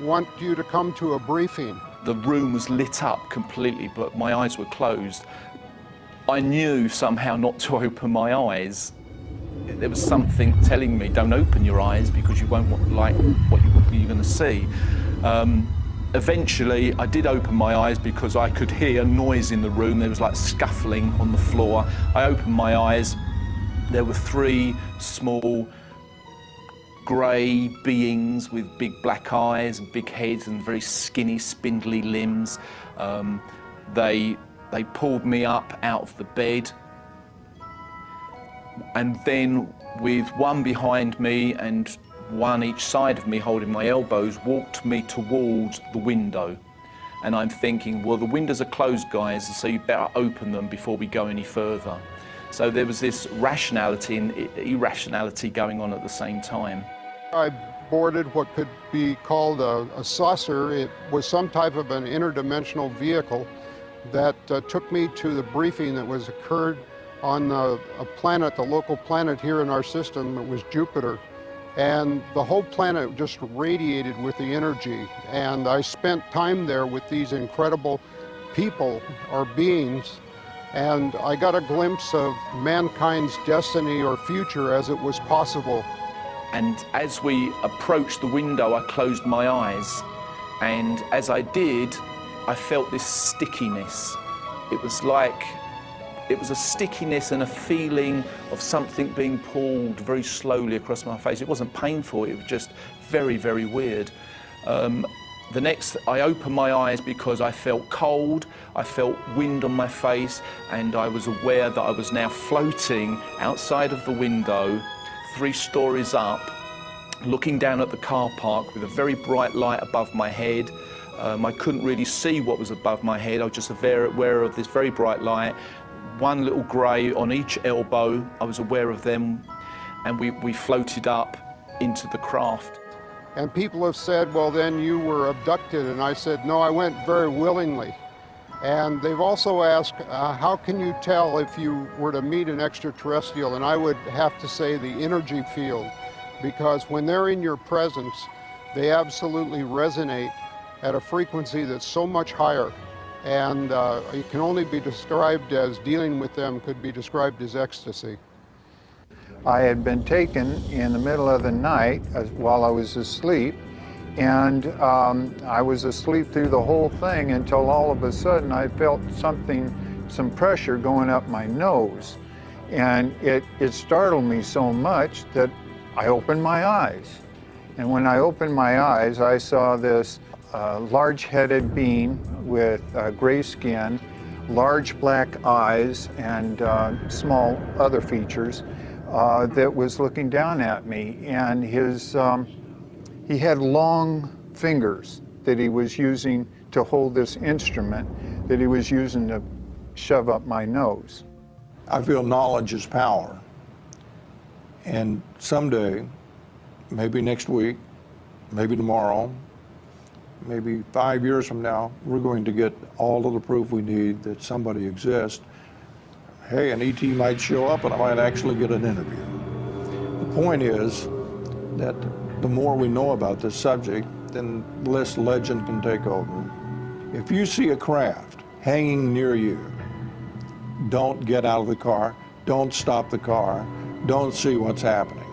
want you to come to a briefing. The room was lit up completely, but my eyes were closed. I knew somehow not to open my eyes. There was something telling me, don't open your eyes because you won't like what you're going to see. Eventually, I did open my eyes because I could hear noise in the room. There was like scuffling on the floor. I opened my eyes. There were 3 small grey beings with big black eyes and big heads and very skinny, spindly limbs. They pulled me up out of the bed, and then with one behind me and one each side of me holding my elbows, walked me towards the window. And I'm thinking, well, the windows are closed, guys, so you better open them before we go any further. So there was this rationality and irrationality going on at the same time. I boarded what could be called a saucer. It was some type of an interdimensional vehicle that took me to the briefing that was occurred on a planet, the local planet here in our system. It was Jupiter. And the whole planet just radiated with the energy. And I spent time there with these incredible people or beings. And I got a glimpse of mankind's destiny or future as it was possible. And as we approached the window, I closed my eyes. And as I did, I felt this stickiness. It was a stickiness and a feeling of something being pulled very slowly across my face. It wasn't painful, it was just very, very weird. I opened my eyes because I felt cold, I felt wind on my face, and I was aware that I was now floating outside of the window, 3 stories up, looking down at the car park with a very bright light above my head. I couldn't really see what was above my head. I was just aware of this very bright light. One little grey on each elbow, I was aware of them, and we floated up into the craft. And people have said, well, then you were abducted. And I said, no, I went very willingly. And they've also asked, how can you tell if you were to meet an extraterrestrial? And I would have to say the energy field, because when they're in your presence, they absolutely resonate at a frequency that's so much higher. And it can only be described as, dealing with them could be described as ecstasy. I had been taken in the middle of the night while I was asleep, and I was asleep through the whole thing until all of a sudden I felt some pressure going up my nose. And it startled me so much that I opened my eyes. And when I opened my eyes, I saw this large-headed being with gray skin, large black eyes, and small other features that was looking down at me. And he had long fingers that he was using to hold this instrument that he was using to shove up my nose. I feel knowledge is power. And someday, maybe next week, maybe tomorrow, maybe 5 years from now, we're going to get all of the proof we need that somebody exists. Hey, an ET might show up and I might actually get an interview. The point is that the more we know about this subject, then less legend can take over. If you see a craft hanging near you, don't get out of the car, don't stop the car, don't see what's happening.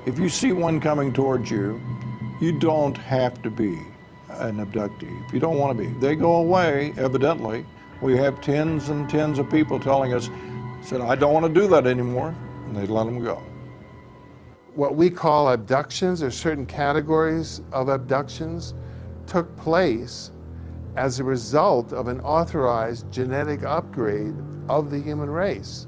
If you see one coming towards you, you don't have to be an abductee. If you don't want to be, they go away, evidently. We have tens and tens of people telling us, said, I don't want to do that anymore, and they let them go. What we call abductions, or certain categories of abductions, took place as a result of an authorized genetic upgrade of the human race,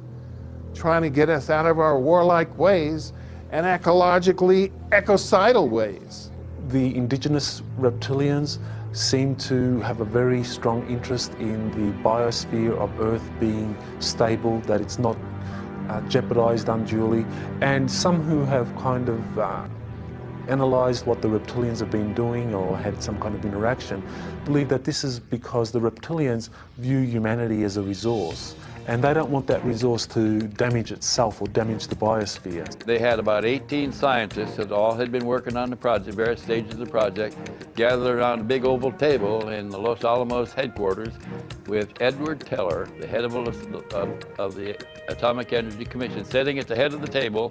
trying to get us out of our warlike ways and ecologically ecocidal ways. The indigenous reptilians seem to have a very strong interest in the biosphere of Earth being stable, that it's not jeopardized unduly, and some who have kind of analyzed what the reptilians have been doing or had some kind of interaction believe that this is because the reptilians view humanity as a resource, and they don't want that resource to damage itself or damage the biosphere. They had about 18 scientists that all had been working on the project, various stages of the project, gathered around a big oval table in the Los Alamos headquarters with Edward Teller, the head of the Atomic Energy Commission, sitting at the head of the table.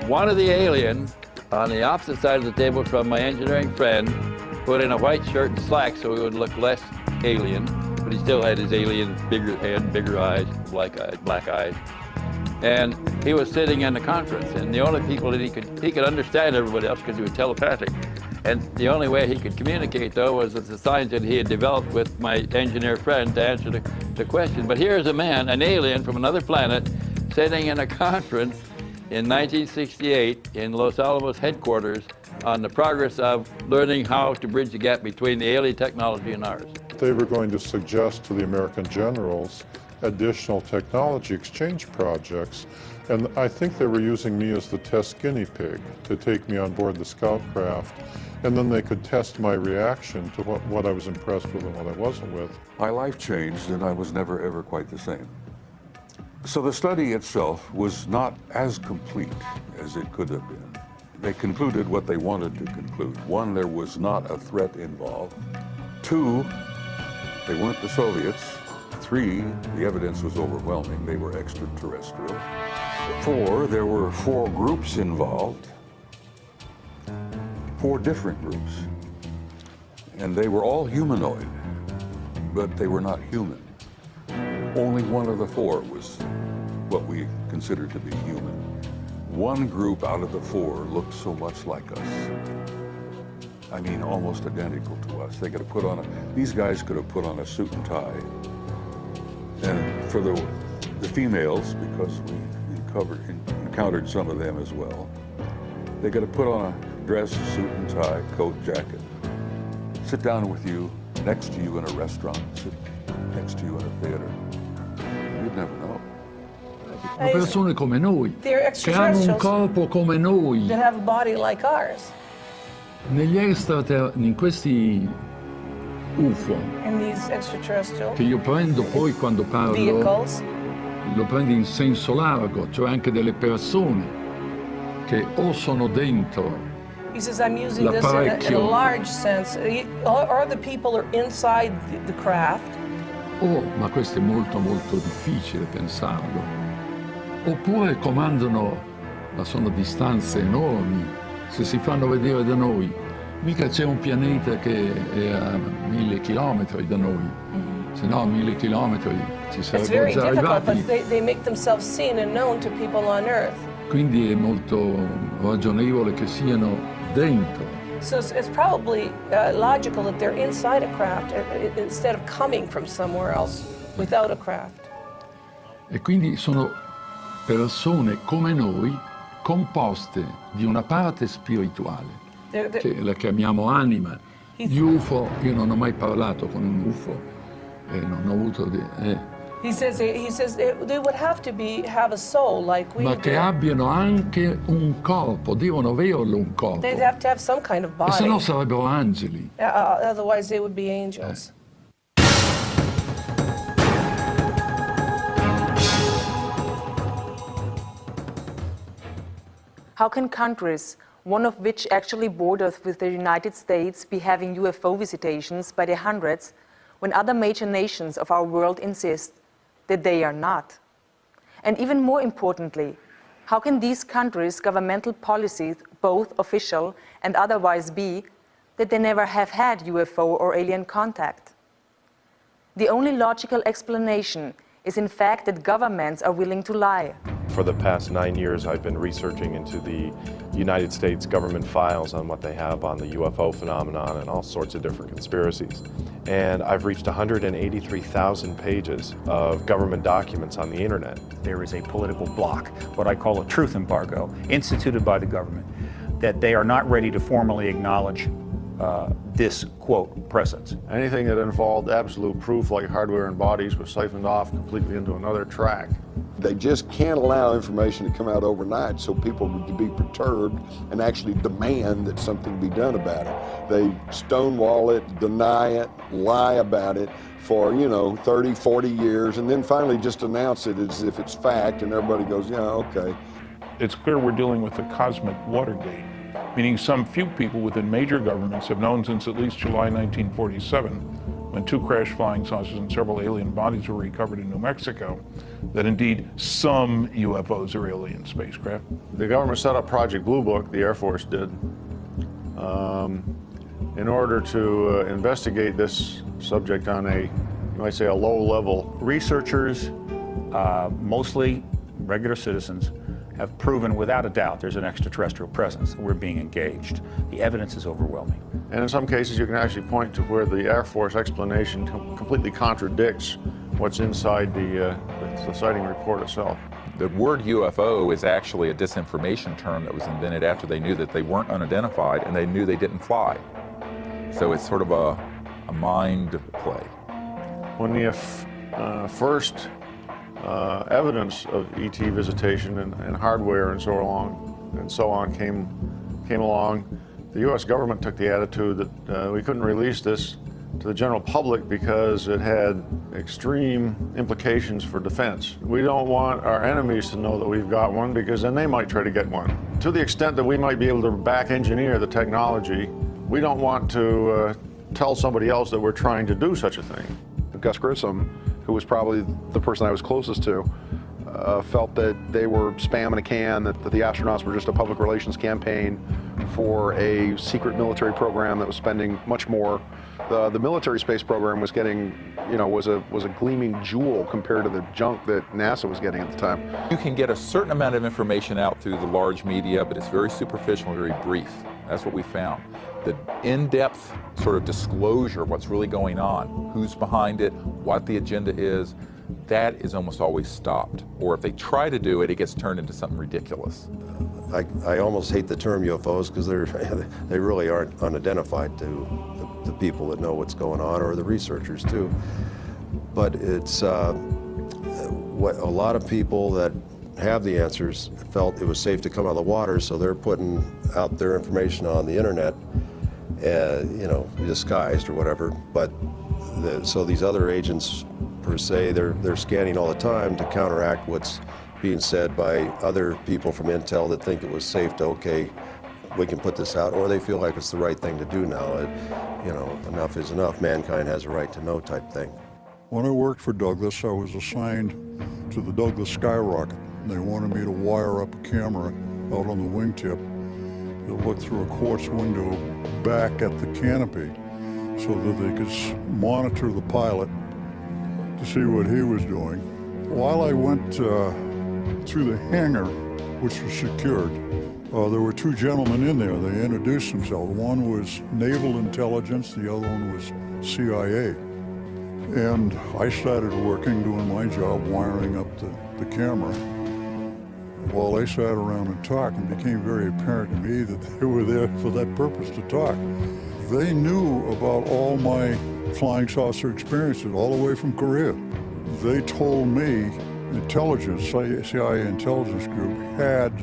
One of the aliens on the opposite side of the table from my engineering friend put in a white shirt and slacks so he would look less alien, but he still had his alien bigger head, bigger eyes, black eyes. And he was sitting in the conference, and the only people that he could understand everybody else because he was telepathic. And the only way he could communicate, though, was with the signs that he had developed with my engineer friend to answer the question. But here's a man, an alien from another planet, sitting in a conference in 1968 in Los Alamos headquarters on the progress of learning how to bridge the gap between the alien technology and ours. They were going to suggest to the American generals additional technology exchange projects, and I think they were using me as the test guinea pig to take me on board the scout craft, and then they could test my reaction to what I was impressed with and what I wasn't with. My life changed and I was never ever quite the same. So the study itself was not as complete as it could have been. They concluded what they wanted to conclude. One, there was not a threat involved. Two, they weren't the Soviets. Three, the evidence was overwhelming. They were extraterrestrial. Four, there were 4 groups involved. 4 different groups. And they were all humanoid, but they were not human. Only one of the 4 was what we considered to be human. One group out of the 4 looked so much like us. I mean, almost identical to us. They could have put on these guys could have put on a suit and tie. And for the females, because we encountered some of them as well, they could have put on a dress, suit and tie, coat, jacket, sit down with you, next to you in a restaurant, sit next to you in a theater. You'd never know. Sono persone come noi, They're che hanno un extraterrestrials corpo come noi. that have a body like ours. In questi UFO, And these extraterrestrial che io prendo poi quando parlo, vehicles, lo prendo in senso largo, cioè anche delle persone che o sono dentro he says, I'm using this in a l'apparecchio, large sense. Or the people are inside the craft, ma questo è molto molto difficile pensarlo, oppure comandano, ma sono distanze enormi. Se si fanno vedere da noi, mica c'è un pianeta che è a 1000 chilometri da noi, se no a 1000 chilometri ci it's sarebbero very già difficult, arrivati. but they make themselves seen and known to people on Earth. Quindi è molto ragionevole che siano dentro. So it's probably logical that they're inside a craft instead of coming from somewhere else without a craft. E quindi sono persone come noi, composte di una parte spirituale, che la chiamiamo anima. Gli UFO, io non ho mai parlato con un UFO, non ho avuto... He says they would have to have a soul like we ma do. che abbiano anche un corpo, devono averlo un corpo, They'd have to have some kind of e body. se no sarebbero angeli. Otherwise they would be angels. How can countries, one of which actually borders with the United States, be having UFO visitations by the hundreds when other major nations of our world insist that they are not? And even more importantly, how can these countries' governmental policies, both official and otherwise, be that they never have had UFO or alien contact? The only logical explanation is in fact that governments are willing to lie. For the past 9 years, I've been researching into the United States government files on what they have on the UFO phenomenon and all sorts of different conspiracies. And I've reached 183,000 pages of government documents on the internet. There is a political block, what I call a truth embargo, instituted by the government, that they are not ready to formally acknowledge this, quote, presence. Anything that involved absolute proof, like hardware and bodies, was siphoned off completely into another track. They just can't allow information to come out overnight so people would be perturbed and actually demand that something be done about it. They stonewall it, deny it, lie about it for, 30, 40 years, and then finally just announce it as if it's fact, and everybody goes, yeah, okay. It's clear we're dealing with a cosmic Watergate, meaning some few people within major governments have known since at least July 1947, when 2 crashed flying saucers and several alien bodies were recovered in New Mexico, that indeed some UFOs are alien spacecraft. The government set up Project Blue Book, the Air Force did, in order to investigate this subject on a, you might say, a low level. Researchers, mostly regular citizens have proven without a doubt there's an extraterrestrial presence, that we're being engaged. The evidence is overwhelming. And in some cases, you can actually point to where the Air Force explanation completely contradicts what's inside the sighting report itself. The word UFO is actually a disinformation term that was invented after they knew that they weren't unidentified and they knew they didn't fly. So it's sort of a mind play. When the first evidence of ET visitation and hardware and so on came along, the U.S. government took the attitude that we couldn't release this to the general public because it had extreme implications for defense. We don't want our enemies to know that we've got one because then they might try to get one. To the extent that we might be able to back engineer the technology, we don't want to tell somebody else that we're trying to do such a thing. Gus Grissom, who was probably the person I was closest to, felt that they were spamming a can, that the astronauts were just a public relations campaign for a secret military program that was spending much more. The military space program was getting, was a gleaming jewel compared to the junk that NASA was getting at the time. You can get a certain amount of information out through the large media, but it's very superficial and very brief. That's what we found. The in-depth sort of disclosure of what's really going on, who's behind it, what the agenda is, that is almost always stopped. Or if they try to do it, it gets turned into something ridiculous. I almost hate the term UFOs because they really aren't unidentified to the people that know what's going on, or the researchers too. But it's what a lot of people that have the answers felt it was safe to come out of the water, so they're putting out their information on the internet, disguised or whatever. But so these other agents, per se, they're scanning all the time to counteract what's being said by other people from Intel that think it was safe to, okay, we can put this out, or they feel like it's the right thing to do now. Enough is enough, mankind has a right to know type thing. When I worked for Douglas, I was assigned to the Douglas Skyrocket. They wanted me to wire up a camera out on the wingtip that looked through a quartz window back at the canopy so that they could monitor the pilot to see what he was doing. While I went through the hangar, which was secured, there were two gentlemen in there. They introduced themselves. One was Naval Intelligence, the other one was CIA. And I started working, doing my job, wiring up the camera. While they sat around and talked, it became very apparent to me that they were there for that purpose, to talk. They knew about all my flying saucer experiences, all the way from Korea. They told me intelligence, CIA intelligence group, had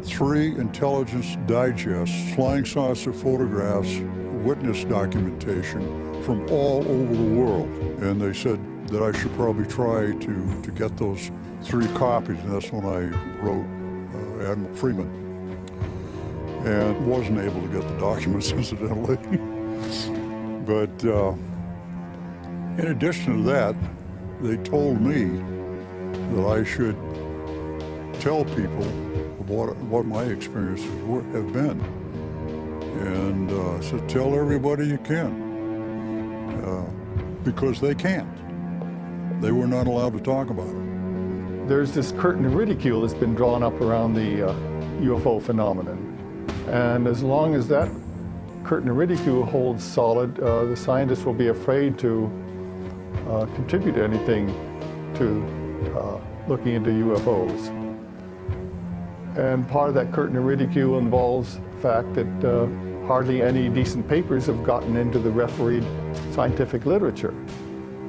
3 intelligence digests, flying saucer photographs, witness documentation from all over the world. And they said that I should probably try to get those 3 copies, and that's when I wrote Admiral Freeman. And wasn't able to get the documents, incidentally. But in addition to that, they told me that I should tell people what my experiences have been. And I said, tell everybody you can, because they can't. They were not allowed to talk about it. There's this curtain of ridicule that's been drawn up around the UFO phenomenon. And as long as that curtain of ridicule holds solid, the scientists will be afraid to contribute anything to looking into UFOs. And part of that curtain of ridicule involves the fact that hardly any decent papers have gotten into the refereed scientific literature.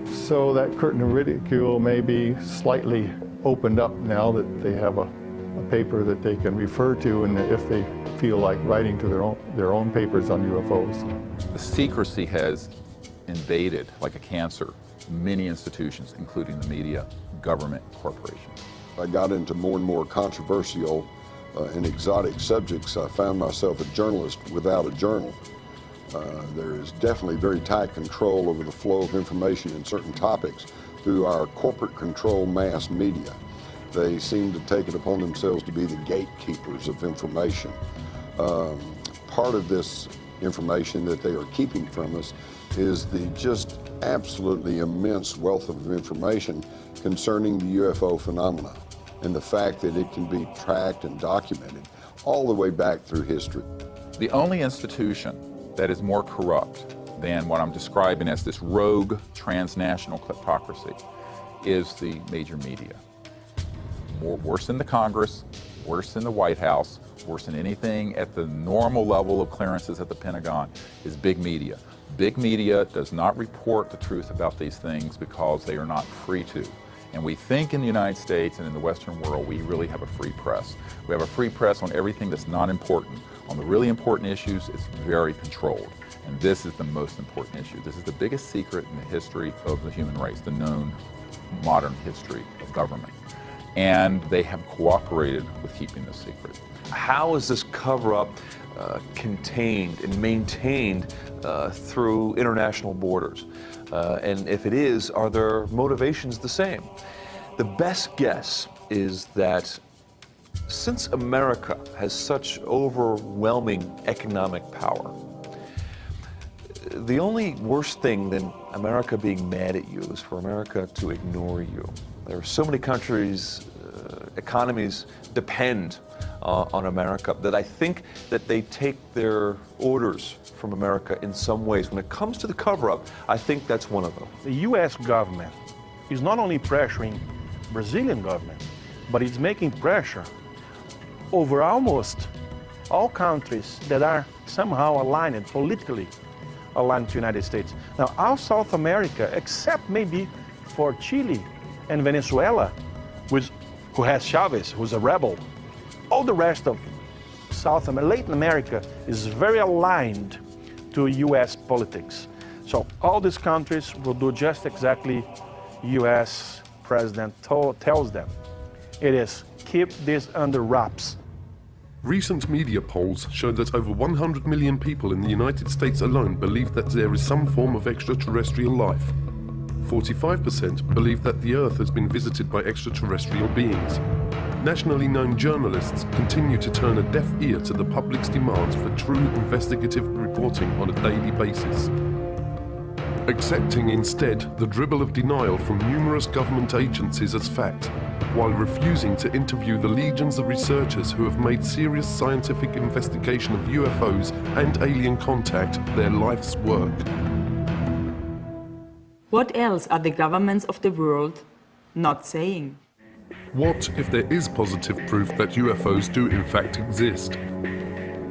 So that curtain of ridicule may be slightly opened up now that they have a paper that they can refer to, and if they feel like writing to their own papers on UFOs. The secrecy has invaded, like a cancer, many institutions, including the media, government, corporations. I got into more and more controversial and exotic subjects. I found myself a journalist without a journal. There is definitely very tight control over the flow of information in certain topics through our corporate control mass media. They seem to take it upon themselves to be the gatekeepers of information. Part of this information that they are keeping from us is the just absolutely immense wealth of information concerning the UFO phenomena. and the fact that it can be tracked and documented all the way back through history. The only institution that is more corrupt than what I'm describing as this rogue transnational kleptocracy is the major media. Worse than the Congress, worse than the White House, worse than anything at the normal level of clearances at the Pentagon is big media. Big media does not report the truth about these things because they are not free to. And we think in the United States and in the Western world, we really have a free press. We have a free press on everything that's not important. On the really important issues, it's very controlled. And this is the most important issue. This is the biggest secret in the history of the human race, the known modern history of government. And they have cooperated with keeping this secret. How is this cover-up contained and maintained through international borders? And if it is, are their motivations the same? The best guess is that since America has such overwhelming economic power, the only worse thing than America being mad at you is for America to ignore you. There are so many countries, economies depend on America that I think that they take their orders from America in some ways. When it comes to the cover-up, I think that's one of them. The U.S. government is not only pressuring Brazilian government, but it's making pressure over almost all countries that are somehow aligned, politically aligned to the United States. Now, all South America, except maybe for Chile and Venezuela, who has Chavez, who's a rebel, all the rest of South America, Latin America is very aligned to U.S. politics. So all these countries will do just exactly U.S. president tells them. It is keep this under wraps. Recent media polls show that over 100 million people in the United States alone believe that there is some form of extraterrestrial life. 45% believe that the Earth has been visited by extraterrestrial beings. Nationally known journalists continue to turn a deaf ear to the public's demands for true investigative reporting on a daily basis, accepting instead the dribble of denial from numerous government agencies as fact, while refusing to interview the legions of researchers who have made serious scientific investigation of UFOs and alien contact their life's work. What else are the governments of the world not saying? What if there is positive proof that UFOs do in fact exist?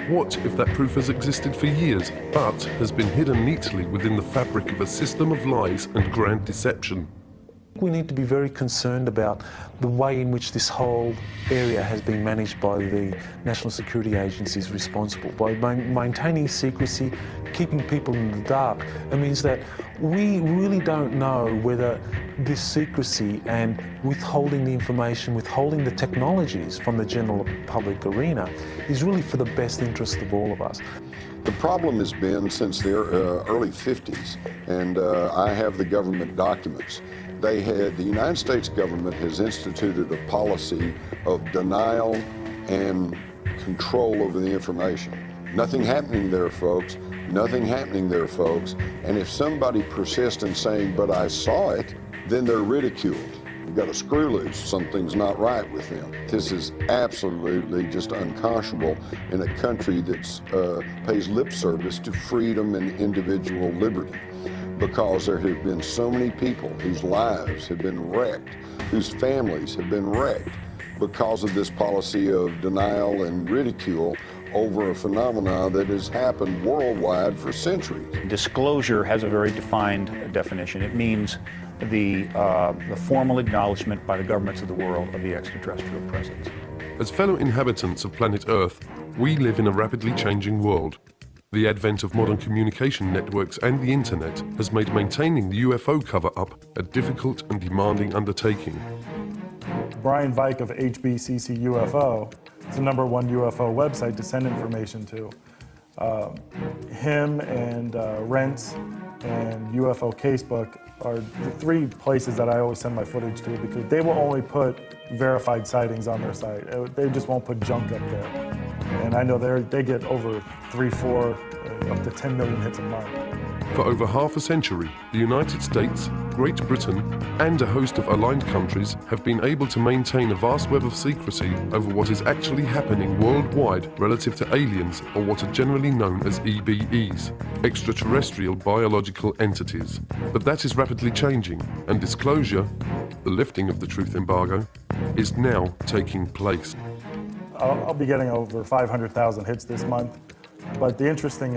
What if that proof has existed for years, but has been hidden neatly within the fabric of a system of lies and grand deception? We need to be very concerned about the way in which this whole area has been managed by the national security agencies responsible. By maintaining secrecy, keeping people in the dark, it means that we really don't know whether this secrecy and withholding the information, withholding the technologies from the general public arena is really for the best interest of all of us. The problem has been since the early 50s, and I have the government documents. The United States government has instituted a policy of denial and control over the information. Nothing happening there, folks. Nothing happening there, folks. And if somebody persists in saying, but I saw it, then they're ridiculed. You've got a screw loose. Something's not right with them. This is absolutely just unconscionable in a country that pays lip service to freedom and individual liberty, because there have been so many people whose lives have been wrecked, whose families have been wrecked because of this policy of denial and ridicule over a phenomena that has happened worldwide for centuries. Disclosure has a very defined definition. It means the formal acknowledgement by the governments of the world of the extraterrestrial presence. As fellow inhabitants of planet Earth, we live in a rapidly changing world. The advent of modern communication networks and the internet has made maintaining the UFO cover-up a difficult and demanding undertaking. Brian Vike of HBCC UFO is the #1 UFO website to send information to. Him and Rents and UFO Casebook are the 3 places that I always send my footage to, because they will only put verified sightings on their site. They just won't put junk up there. And I know they get over 3, 4, up to 10 million hits a month. For over half a century, the United States, Great Britain, and a host of aligned countries have been able to maintain a vast web of secrecy over what is actually happening worldwide relative to aliens, or what are generally known as EBEs, extraterrestrial biological entities. But that is rapidly changing, and disclosure, the lifting of the truth embargo, is now taking place. I'll be getting over 500,000 hits this month. But the interesting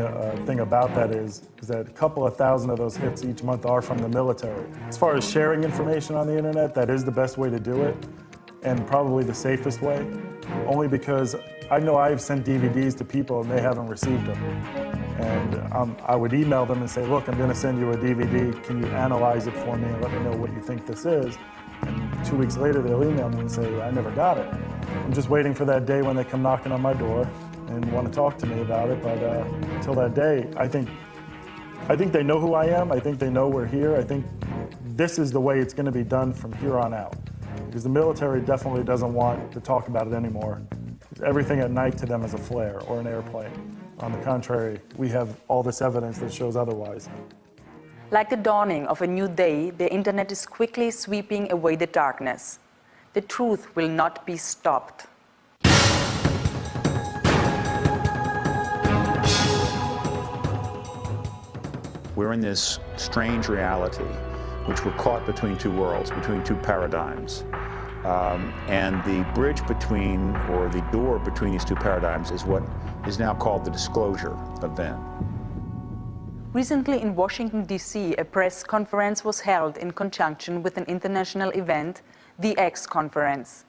thing about that is that a couple of thousand of those hits each month are from the military. As far as sharing information on the internet, that is the best way to do it, and probably the safest way, only because I know I've sent DVDs to people and they haven't received them. And I would email them and say, look, I'm going to send you a DVD. Can you analyze it for me and let me know what you think this is? And 2 weeks later, they'll email me and say, I never got it. I'm just waiting for that day when they come knocking on my door and want to talk to me about it, but until that day, I think they know who I am. I think they know we're here. I think this is the way it's going to be done from here on out, because the military definitely doesn't want to talk about it anymore. Everything at night to them is a flare or an airplane. On the contrary, we have all this evidence that shows otherwise. Like the dawning of a new day, the internet is quickly sweeping away the darkness. The truth will not be stopped. We're in this strange reality, which we're caught between two worlds, between two paradigms. And the bridge between, or the door between these two paradigms is what is now called the disclosure event. Recently in Washington, D.C., a press conference was held in conjunction with an international event, the X Conference,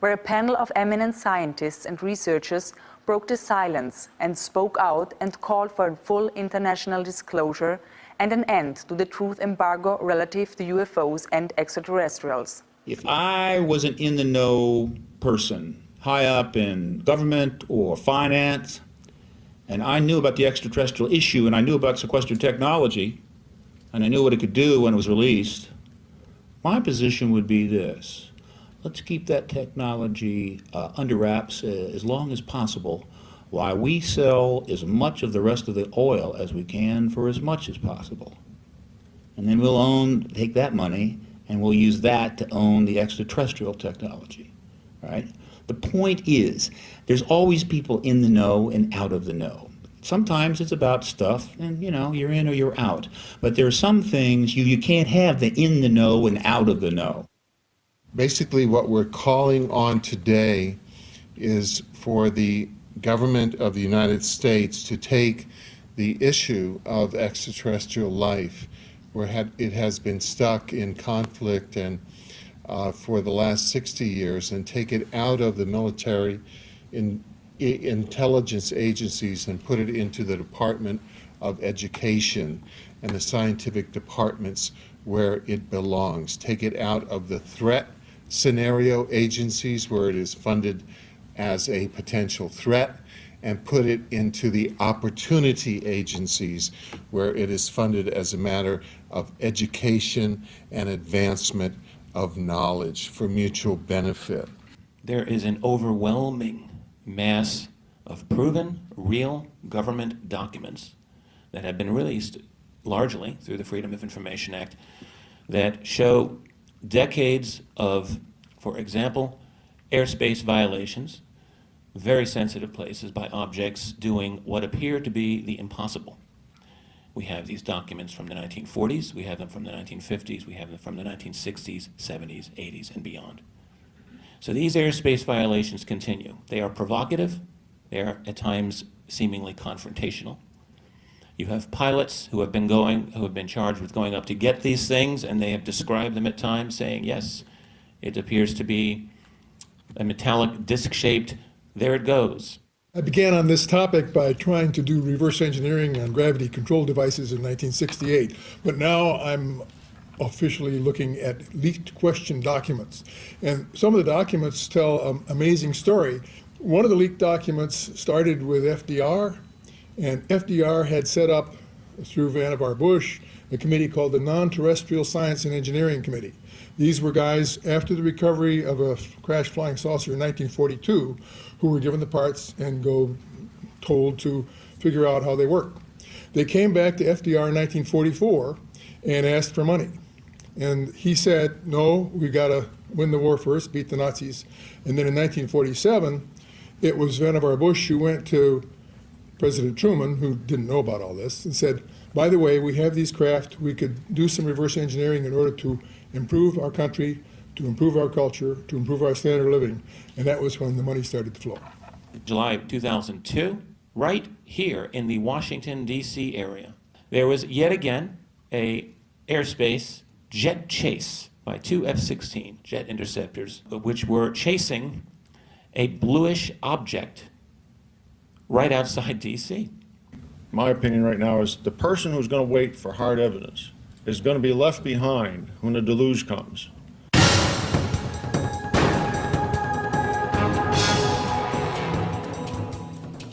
where a panel of eminent scientists and researchers broke the silence and spoke out and called for a full international disclosure and an end to the truth embargo relative to UFOs and extraterrestrials. If I was an in-the-know person, high up in government or finance, and I knew about the extraterrestrial issue, and I knew about sequestered technology, and I knew what it could do when it was released, my position would be this: let's keep that technology under wraps as long as possible, while we sell as much of the rest of the oil as we can for as much as possible. And then we'll take that money, and we'll use that to own the extraterrestrial technology, right? The point is, there's always people in the know and out of the know. Sometimes it's about stuff, and you're in or you're out. But there are some things you can't have the in the know and out of the know. Basically, what we're calling on today is for the government of the United States to take the issue of extraterrestrial life, where it has been stuck in conflict and for the last 60 years, and take it out of the military intelligence agencies and put it into the Department of Education and the scientific departments where it belongs. Take it out of the threat scenario agencies where it is funded as a potential threat, and put it into the opportunity agencies where it is funded as a matter of education and advancement of knowledge for mutual benefit. There is an overwhelming mass of proven, real government documents that have been released largely through the Freedom of Information Act that show decades of, for example, airspace violations, very sensitive places by objects doing what appear to be the impossible. We have these documents from the 1940s, we have them from the 1950s, we have them from the 1960s, 70s, 80s, and beyond. So these airspace violations continue. They are provocative, they are at times seemingly confrontational. You have pilots who have been charged with going up to get these things, and they have described them at times saying, yes, it appears to be a metallic disc-shaped, there it goes. I began on this topic by trying to do reverse engineering on gravity control devices in 1968, but now I'm officially looking at leaked question documents. And some of the documents tell an amazing story. One of the leaked documents started with FDR, and FDR had set up, through Vannevar Bush, a committee called the Non-Terrestrial Science and Engineering Committee. These were guys, after the recovery of a crashed flying saucer in 1942, who were given the parts and told to figure out how they work. They came back to FDR in 1944 and asked for money. And he said, no, we got to win the war first, beat the Nazis. And then in 1947, it was Vannevar Bush who went to President Truman, who didn't know about all this, and said, by the way, we have these craft, we could do some reverse engineering in order to improve our country, to improve our culture, to improve our standard of living. And that was when the money started to flow. July of 2002, right here in the Washington, D.C. area, there was yet again a airspace jet chase by two F-16 jet interceptors, which were chasing a bluish object right outside D.C. My opinion right now is the person who's going to wait for hard evidence is going to be left behind when the deluge comes.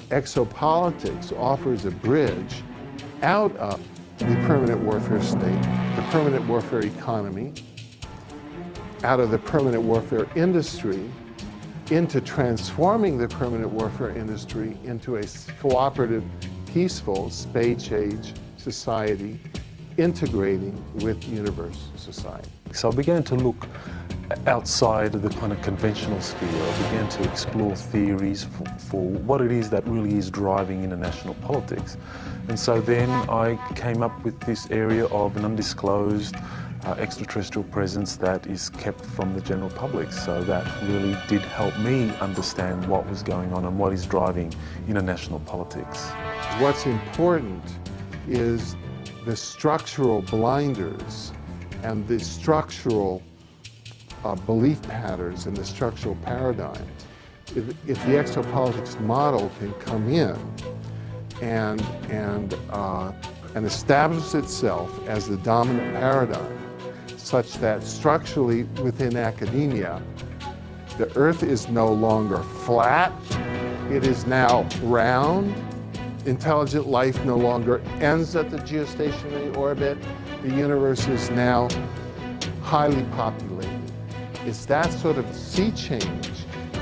Exopolitics offers a bridge out of the permanent warfare state, the permanent warfare economy, out of the permanent warfare industry, into transforming the permanent warfare industry into a cooperative, peaceful, space-age society, integrating with universal society. So I began to look outside of the kind of conventional sphere. I began to explore theories for what it is that really is driving international politics. And so then I came up with this area of an undisclosed extraterrestrial presence that is kept from the general public. So that really did help me understand what was going on and what is driving international politics. What's important is the structural blinders and the structural belief patterns and the structural paradigm. If the exopolitics model can come in and establish itself as the dominant paradigm, such that structurally within academia, the Earth is no longer flat, it is now round. Intelligent life no longer ends at the geostationary orbit. The universe is now highly populated. It's that sort of sea change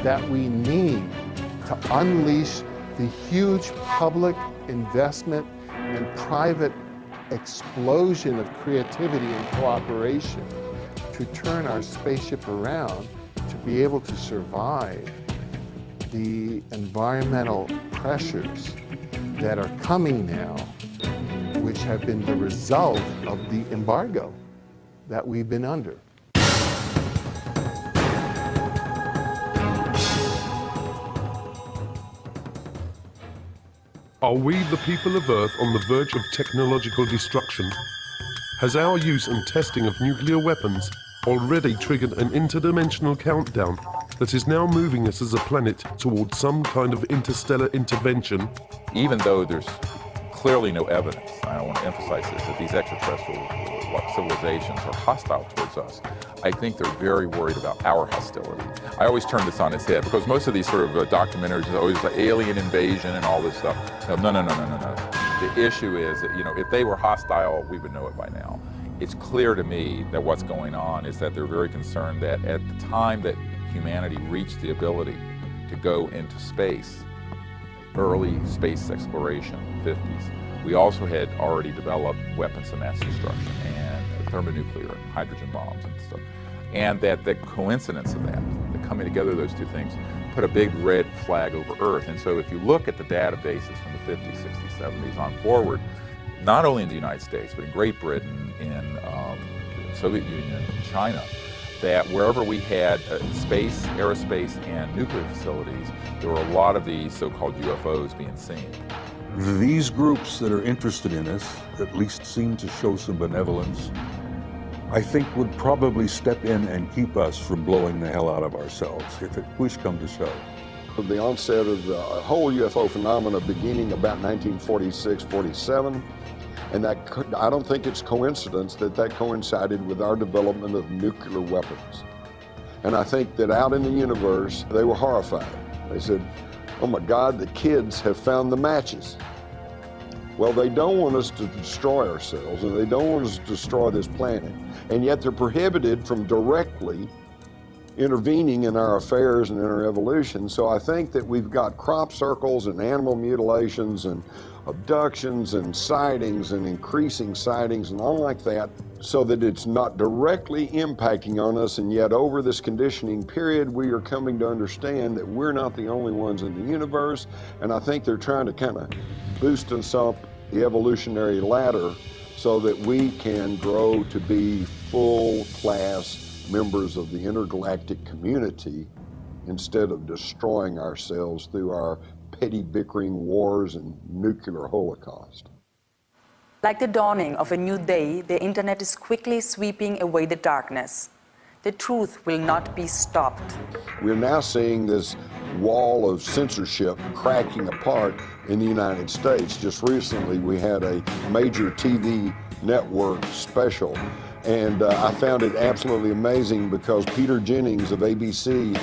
that we need to unleash the huge public investment and private explosion of creativity and cooperation to turn our spaceship around to be able to survive the environmental pressures that are coming now, which have been the result of the embargo that we've been under. Are we, the people of Earth, on the verge of technological destruction? Has our use and testing of nuclear weapons already triggered an interdimensional countdown that is now moving us as a planet towards some kind of interstellar intervention? Even though there's clearly no evidence, I want to emphasize this, that these extraterrestrial civilizations are hostile towards us, I think they're very worried about our hostility. I always turn this on its head because most of these sort of documentaries are always like alien invasion and all this stuff. No. The issue is that, if they were hostile, we would know it by now. It's clear to me that what's going on is that they're very concerned that at the time that humanity reached the ability to go into space, early space exploration, 50s, we also had already developed weapons of mass destruction and thermonuclear and hydrogen bombs and stuff. And that the coincidence of that, the coming together of those two things, put a big red flag over Earth. And so if you look at the databases from the 50s, 60s, 70s on forward, not only in the United States, but in Great Britain, in the Soviet Union, China, that wherever we had space, aerospace, and nuclear facilities, there were a lot of these so-called UFOs being seen. These groups that are interested in us, at least seem to show some benevolence, I think would probably step in and keep us from blowing the hell out of ourselves if push come to shove. The onset of the whole UFO phenomena beginning about 1946, 47, and that I don't think it's coincidence that coincided with our development of nuclear weapons. And I think that out in the universe, they were horrified. They said, oh my God, the kids have found the matches. Well, they don't want us to destroy ourselves, and they don't want us to destroy this planet. And yet they're prohibited from directly intervening in our affairs and in our evolution. So I think that we've got crop circles and animal mutilations and abductions and sightings and increasing sightings and all like that, so that it's not directly impacting on us, and yet over this conditioning period we are coming to understand that we're not the only ones in the universe. And I think they're trying to kind of boost us up the evolutionary ladder so that we can grow to be full-class members of the intergalactic community instead of destroying ourselves through our petty bickering wars and nuclear holocaust. Like the dawning of a new day, the internet is quickly sweeping away the darkness. The truth will not be stopped. We're now seeing this wall of censorship cracking apart in the United States. Just recently we had a major TV network special, and I found it absolutely amazing because Peter Jennings of ABC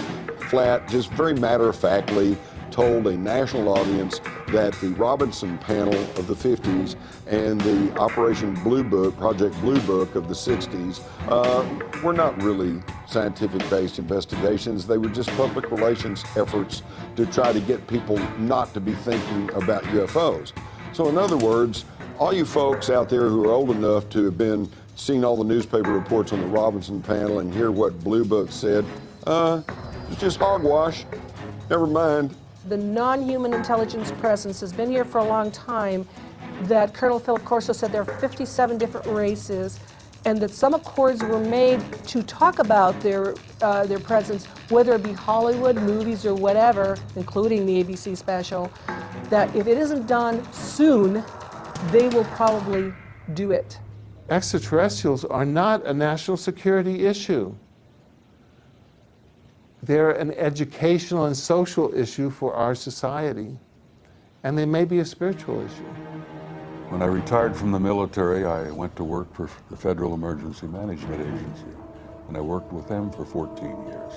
just very matter-of-factly told a national audience that the Robinson panel of the 50s and the Operation Blue Book, Project Blue Book of the 60s were not really scientific-based investigations. They were just public relations efforts to try to get people not to be thinking about UFOs. So in other words, all you folks out there who are old enough to have seen all the newspaper reports on the Robinson panel and hear what Blue Book said, it's just hogwash. Never mind. The non-human intelligence presence has been here for a long time, that Colonel Philip Corso said there are 57 different races, and that some accords were made to talk about their presence, whether it be Hollywood, movies, or whatever, including the ABC special, that if it isn't done soon, they will probably do it. Extraterrestrials are not a national security issue. They're an educational and social issue for our society, and they may be a spiritual issue. When I retired from the military, I went to work for the Federal Emergency Management Agency, and I worked with them for 14 years.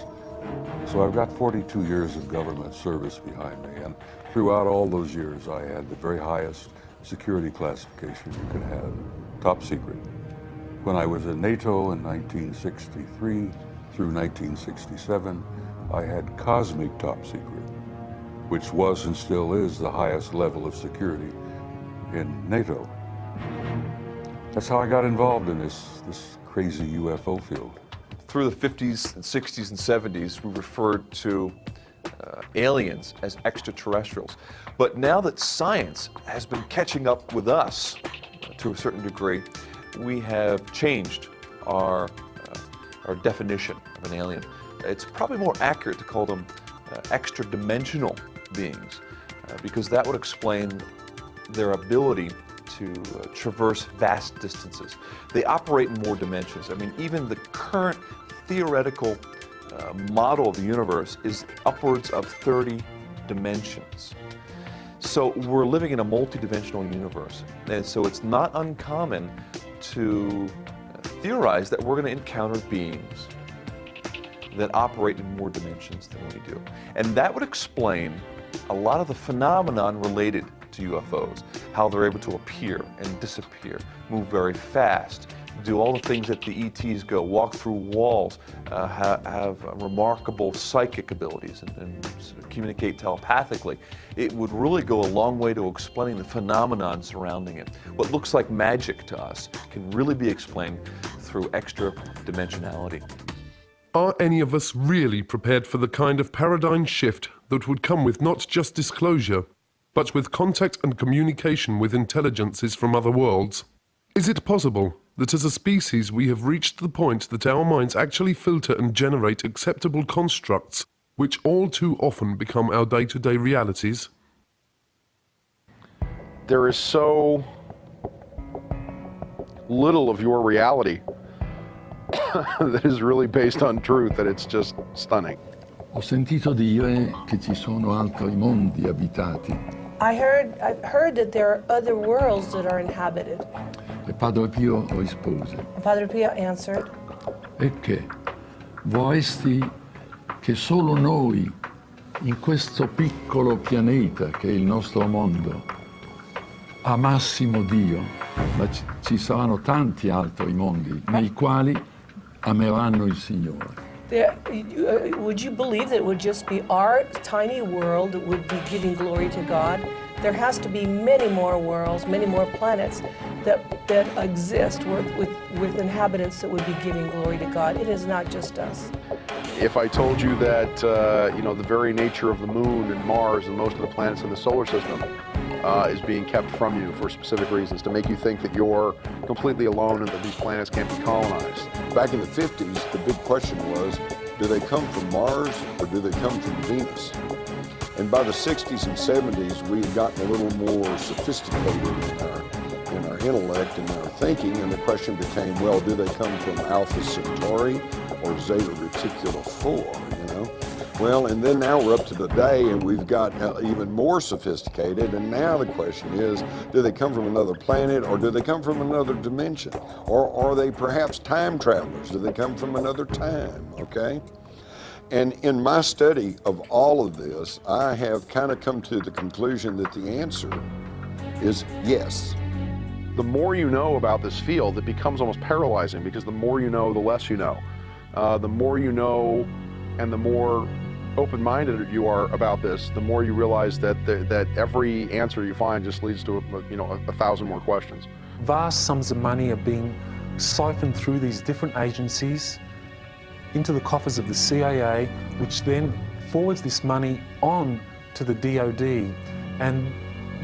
So I've got 42 years of government service behind me, and throughout all those years I had the very highest security classification you could have, top secret. When I was at NATO in 1963 through 1967, I had cosmic top secret, which was and still is the highest level of security in NATO. That's how I got involved in this crazy UFO field. Through the 50s and 60s and 70s, we referred to aliens as extraterrestrials. But now that science has been catching up with us to a certain degree, we have changed our definition of an alien. It's probably more accurate to call them extra-dimensional beings, because that would explain their ability to traverse vast distances. They operate in more dimensions. I mean, even the current theoretical model of the universe is upwards of 30 dimensions. So we're living in a multi-dimensional universe, and so it's not uncommon to theorize that we're going to encounter beings that operate in more dimensions than we do. And that would explain a lot of the phenomenon related to UFOs, how they're able to appear and disappear, move very fast, do all the things that the ETs go, walk through walls, have remarkable psychic abilities and communicate telepathically. It would really go a long way to explaining the phenomenon surrounding it. What looks like magic to us can really be explained through extra dimensionality. Are any of us really prepared for the kind of paradigm shift that would come with not just disclosure, but with contact and communication with intelligences from other worlds? Is it possible that as a species we have reached the point that our minds actually filter and generate acceptable constructs which all too often become our day-to-day realities? There is so little of your reality that is really based on truth that it's just stunning. Ho sentito dire che ci sono altri mondi abitati. I've heard that there are other worlds that are inhabited. E Padre Pio rispose: Padre Pio answered, e che vorresti che solo noi, in questo piccolo pianeta che è il nostro mondo, amassimo Dio, ma ci saranno tanti altri mondi nei quali ameranno il Signore. would you believe that it would just be our tiny world that would be giving glory to God, there has to be many more worlds, many more planets that exist with inhabitants that would be giving glory to God. It is not just us. If I told you that, the very nature of the moon and Mars and most of the planets in the solar system is being kept from you for specific reasons, to make you think that you're completely alone and that these planets can't be colonized. Back in the 50s, the big question was, do they come from Mars or do they come from Venus? And by the 60s and 70s, we had gotten a little more sophisticated in our intellect and our thinking, and the question became, well, do they come from Alpha Centauri or Zeta Reticula 4, Well, and then now we're up to today, and we've got even more sophisticated, and now the question is, do they come from another planet, or do they come from another dimension? Or are they perhaps time travelers? Do they come from another time, okay? And in my study of all of this, I have kind of come to the conclusion that the answer is yes. The more you know about this field, it becomes almost paralyzing, because the more you know, the less you know. The more you know and the more open-minded you are about this, the more you realize that every answer you find just leads to 1,000 more questions. Vast sums of money are being siphoned through these different agencies into the coffers of the CIA, which then forwards this money on to the DOD, and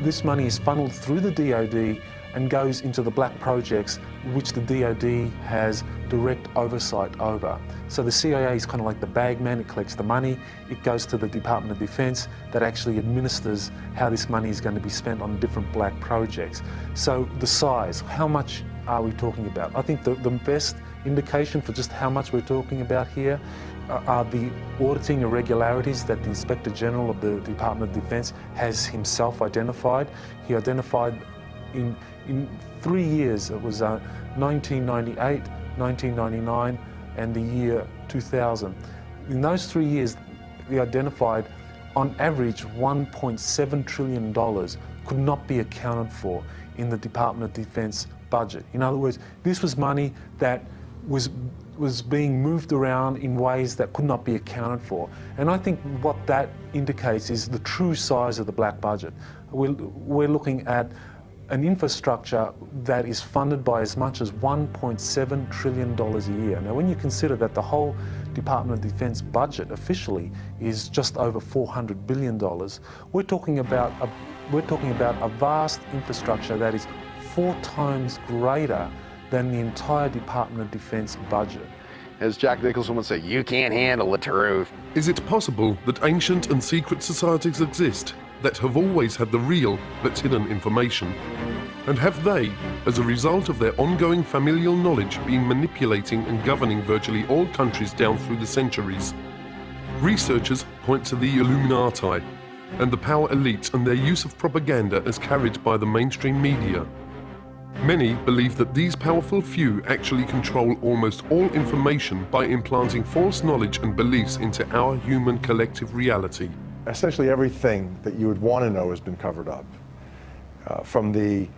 this money is funneled through the DOD and goes into the black projects which the DOD has direct oversight over. So the CIA is kind of like the bagman. It collects the money, it goes to the Department of Defense that actually administers how this money is going to be spent on different black projects. So the size, how much are we talking about? I think the best indication for just how much we're talking about here are the auditing irregularities that the Inspector General of the Department of Defense has himself identified. He identified in 3 years, it was 1998, 1999, and the year 2000. In those 3 years, we identified, on average, $1.7 trillion could not be accounted for in the Department of Defense budget. In other words, this was money that was being moved around in ways that could not be accounted for. And I think what that indicates is the true size of the black budget. We're looking at an infrastructure that is funded by as much as $1.7 trillion a year. Now, when you consider that the whole Department of Defense budget officially is just over $400 billion, we're talking about a vast infrastructure that is 4 times greater than the entire Department of Defense budget. As Jack Nicholson would say, you can't handle the truth. Is it possible that ancient and secret societies exist that have always had the real but hidden information? And have they, as a result of their ongoing familial knowledge, been manipulating and governing virtually all countries down through the centuries? Researchers point to the Illuminati and the power elite and their use of propaganda as carried by the mainstream media. Many believe that these powerful few actually control almost all information by implanting false knowledge and beliefs into our human collective reality. Essentially everything that you would want to know has been covered up. From the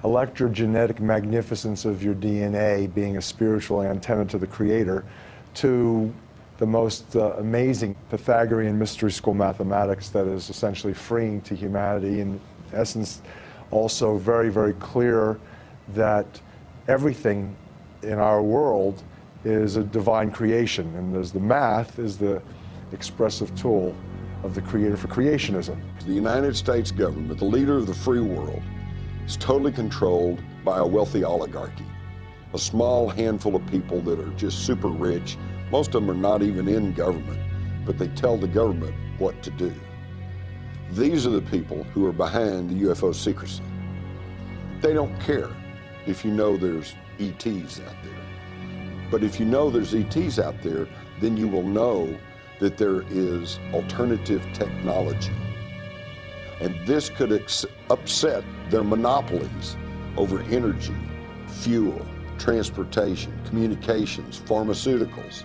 electrogenetic magnificence of your DNA being a spiritual antenna to the Creator, to the most amazing Pythagorean mystery school mathematics that is essentially freeing to humanity, in essence also very, very clear that everything in our world is a divine creation, and as the math is the expressive tool of the Creator for creationism. The United States government, the leader of the free world, is totally controlled by a wealthy oligarchy. A small handful of people that are just super rich. Most of them are not even in government, but they tell the government what to do. These are the people who are behind the UFO secrecy. They don't care if you know there's ETs out there. But if you know there's ETs out there, then you will know that there is alternative technology. And this could upset their monopolies over energy, fuel, transportation, communications, pharmaceuticals.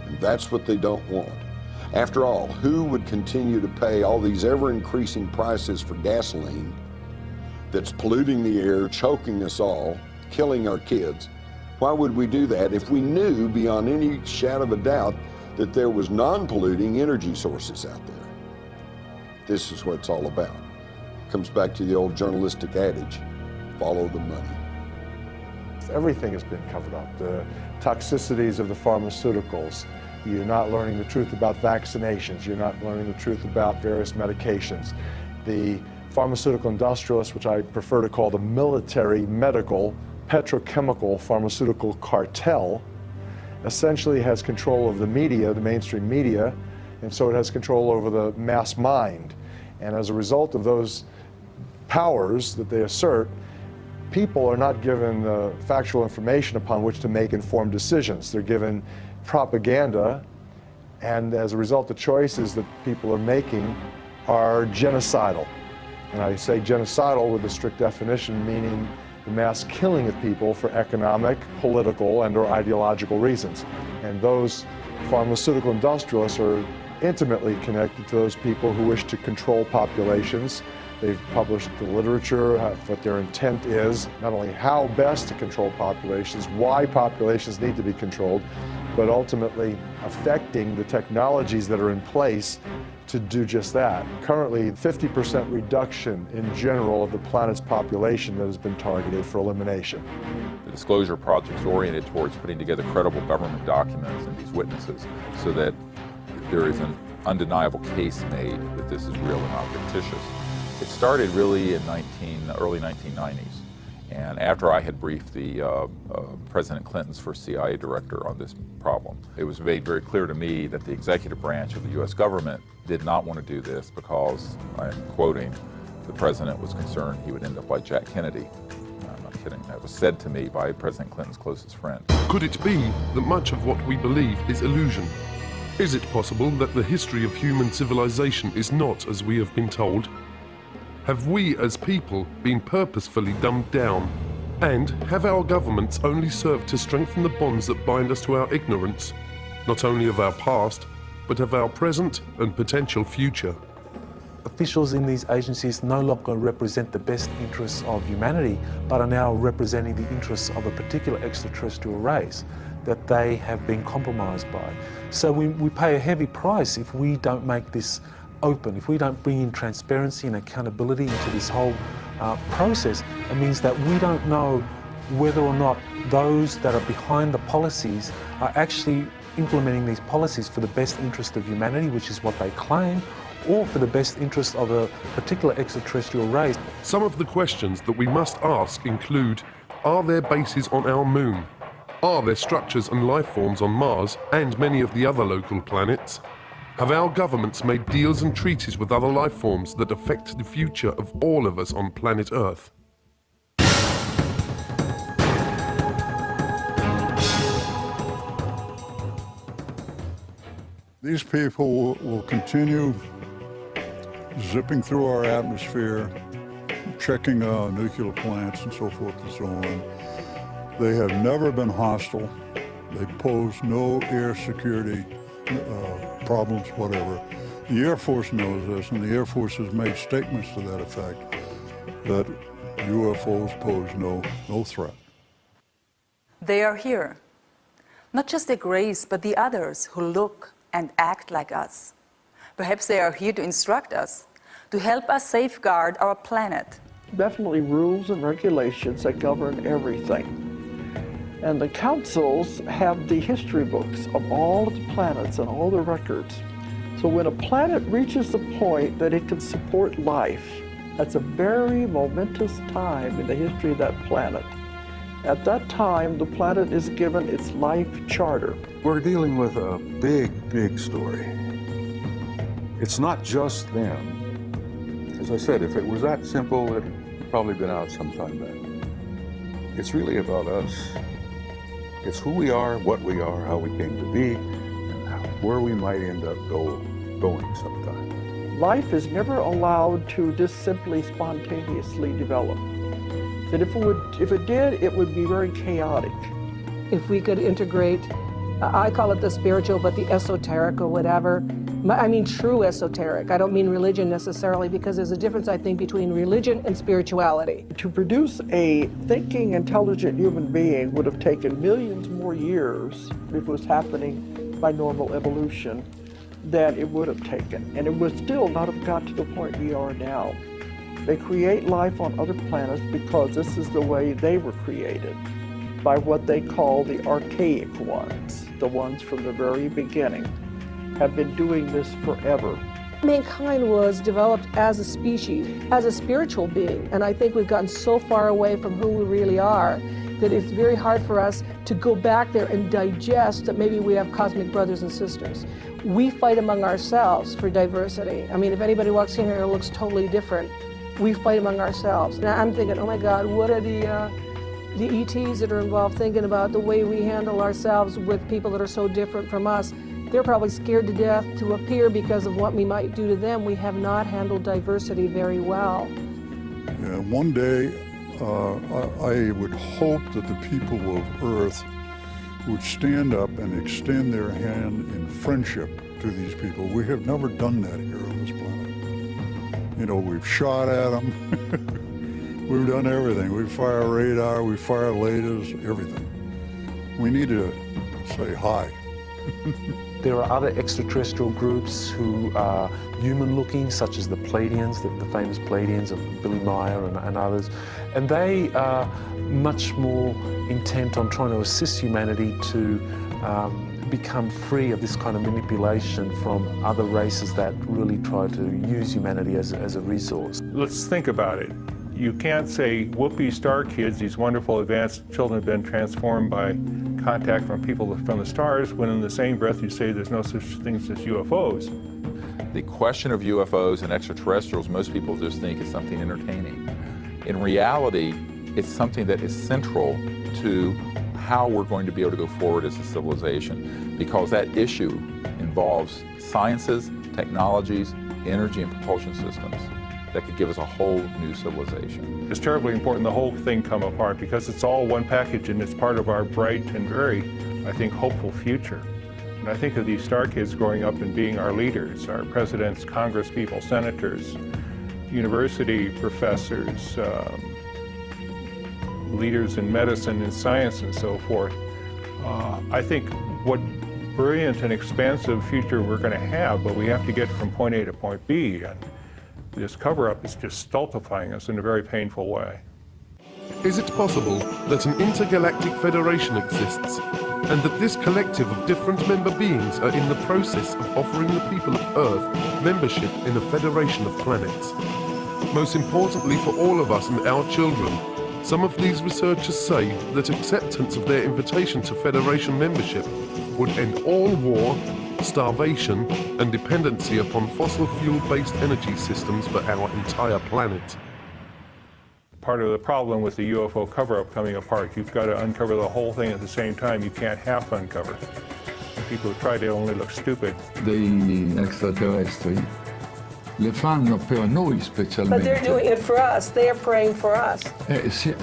And that's what they don't want. After all, who would continue to pay all these ever-increasing prices for gasoline that's polluting the air, choking us all, killing our kids? Why would we do that if we knew beyond any shadow of a doubt that there was non-polluting energy sources out there? This is what it's all about. Comes back to the old journalistic adage, follow the money. Everything has been covered up. The toxicities of the pharmaceuticals. You're not learning the truth about vaccinations. You're not learning the truth about various medications. The pharmaceutical industrialists, which I prefer to call the military, medical, petrochemical pharmaceutical cartel, essentially has control of the media, the mainstream media, and so it has control over the mass mind. And as a result of those powers that they assert, people are not given the factual information upon which to make informed decisions. They're given propaganda, and as a result, the choices that people are making are genocidal. And I say genocidal with a strict definition, meaning the mass killing of people for economic, political, and/or ideological reasons. And those pharmaceutical industrialists are intimately connected to those people who wish to control populations. They've published the literature of what their intent is, not only how best to control populations, why populations need to be controlled, but ultimately affecting the technologies that are in place to do just that. Currently, 50% reduction in general of the planet's population that has been targeted for elimination. The Disclosure Project is oriented towards putting together credible government documents and these witnesses so that there is an undeniable case made that this is real and not fictitious. It started really in early 1990s. And after I had briefed the President Clinton's first CIA director on this problem, it was made very clear to me that the executive branch of the U.S. government did not want to do this because, I'm quoting, the president was concerned he would end up like Jack Kennedy. I'm not kidding. That was said to me by President Clinton's closest friend. Could it be that much of what we believe is illusion? Is it possible that the history of human civilization is not as we have been told? Have we as people been purposefully dumbed down? And have our governments only served to strengthen the bonds that bind us to our ignorance, not only of our past, but of our present and potential future? Officials in these agencies no longer represent the best interests of humanity, but are now representing the interests of a particular extraterrestrial race that they have been compromised by. So we pay a heavy price if we don't make this open. If we don't bring in transparency and accountability into this whole process, it means that we don't know whether or not those that are behind the policies are actually implementing these policies for the best interest of humanity, which is what they claim, or for the best interest of a particular extraterrestrial race. Some of the questions that we must ask include, are there bases on our moon? Are there structures and life forms on Mars and many of the other local planets? Have our governments made deals and treaties with other life forms that affect the future of all of us on planet Earth? These people will continue zipping through our atmosphere, checking nuclear plants and so forth and so on. They have never been hostile. They pose no air security problems, whatever. The Air Force knows this, and the Air Force has made statements to that effect, that UFOs pose no threat. They are here. Not just the Greys, but the others who look and act like us. Perhaps they are here to instruct us, to help us safeguard our planet. Definitely rules and regulations that govern everything. And the councils have the history books of all of the planets and all the records. So when a planet reaches the point that it can support life, that's a very momentous time in the history of that planet. At that time, the planet is given its life charter. We're dealing with a big, big story. It's not just them. As I said, if it was that simple, it'd probably been out sometime back. It's really about us. It's who we are, what we are, how we came to be, and where we might end up going sometime. Life is never allowed to just simply spontaneously develop. That if it did, it would be very chaotic. If we could integrate, I call it the spiritual, but the esoteric or whatever. I mean true esoteric. I don't mean religion necessarily, because there's a difference, I think, between religion and spirituality. To produce a thinking, intelligent human being would have taken millions more years if it was happening by normal evolution than it would have taken. And it would still not have got to the point we are now. They create life on other planets because this is the way they were created, by what they call the archaic ones, the ones from the very beginning, have been doing this forever. Mankind was developed as a species, as a spiritual being, and I think we've gotten so far away from who we really are that it's very hard for us to go back there and digest that maybe we have cosmic brothers and sisters. We fight among ourselves for diversity. I mean, if anybody walks in here and looks totally different, we fight among ourselves. Now I'm thinking, oh my God, what are the ETs that are involved thinking about the way we handle ourselves with people that are so different from us? They're probably scared to death to appear because of what we might do to them. We have not handled diversity very well. Yeah, one day, I would hope that the people of Earth would stand up and extend their hand in friendship to these people. We have never done that here on this planet. You know, we've shot at them. We've done everything. We fire radar, we fire lasers, everything. We need to say hi. There are other extraterrestrial groups who are human-looking, such as the Pleiadians, the famous Pleiadians of Billy Meyer and others, and they are much more intent on trying to assist humanity to become free of this kind of manipulation from other races that really try to use humanity as a resource. Let's think about it. You can't say, whoopee star kids, these wonderful advanced children have been transformed by contact from people from the stars, when in the same breath you say there's no such things as UFOs. The question of UFOs and extraterrestrials, most people just think is something entertaining. In reality, it's something that is central to how we're going to be able to go forward as a civilization, because that issue involves sciences, technologies, energy and propulsion systems that could give us a whole new civilization. It's terribly important the whole thing come apart, because it's all one package and it's part of our bright and very, I think, hopeful future. And I think of these star kids growing up and being our leaders, our presidents, Congress people, senators, university professors, leaders in medicine and science and so forth. I think what brilliant and expansive future we're going to have, but we have to get from point A to point B. And this cover-up is just stultifying us in a very painful way. Is it possible that an intergalactic federation exists, and that this collective of different member beings are in the process of offering the people of Earth membership in a federation of planets? Most importantly for all of us and our children, some of these researchers say that acceptance of their invitation to federation membership would end all war, starvation, and dependency upon fossil fuel-based energy systems for our entire planet. Part of the problem with the UFO cover-up coming apart, you've got to uncover the whole thing at the same time. You can't half uncover. People who try to only look stupid. Degli extraterrestri le fanno per noi specialmente. But they're doing it for us. They are praying for us.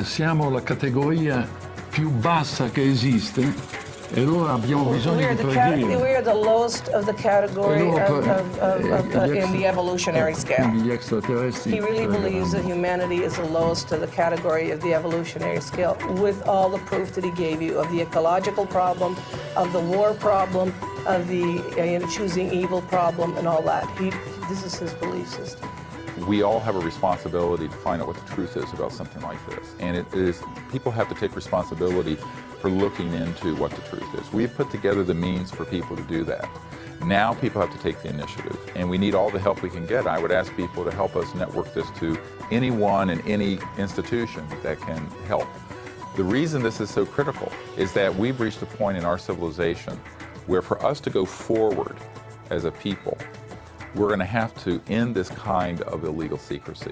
Siamo la categoria più bassa che esiste. E allora abbiamo bisogno di preghiera. We are the lowest of the category in the evolutionary scale. He really believes that humanity is the lowest of the category of the evolutionary scale, with all the proof that he gave you of the ecological problem, of the war problem, of the choosing evil problem, and all that. This is his belief system. We all have a responsibility to find out what the truth is about something like this. And it is, people have to take responsibility for looking into what the truth is. We've put together the means for people to do that. Now people have to take the initiative, and we need all the help we can get. I would ask people to help us network this to anyone and any institution that can help. The reason this is so critical is that we've reached a point in our civilization where for us to go forward as a people, we're going to have to end this kind of illegal secrecy.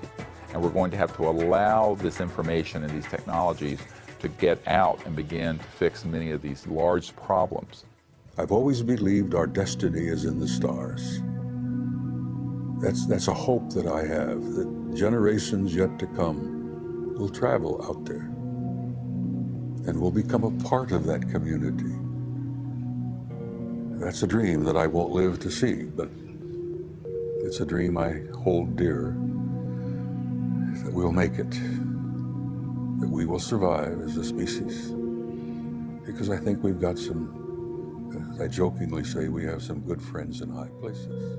And we're going to have to allow this information and these technologies to get out and begin to fix many of these large problems. I've always believed our destiny is in the stars. That's a hope that I have, that generations yet to come will travel out there and will become a part of that community. That's a dream that I won't live to see, but it's a dream I hold dear, that we'll make it, that we will survive as a species. Because I think we've got some, as I jokingly say, we have some good friends in high places.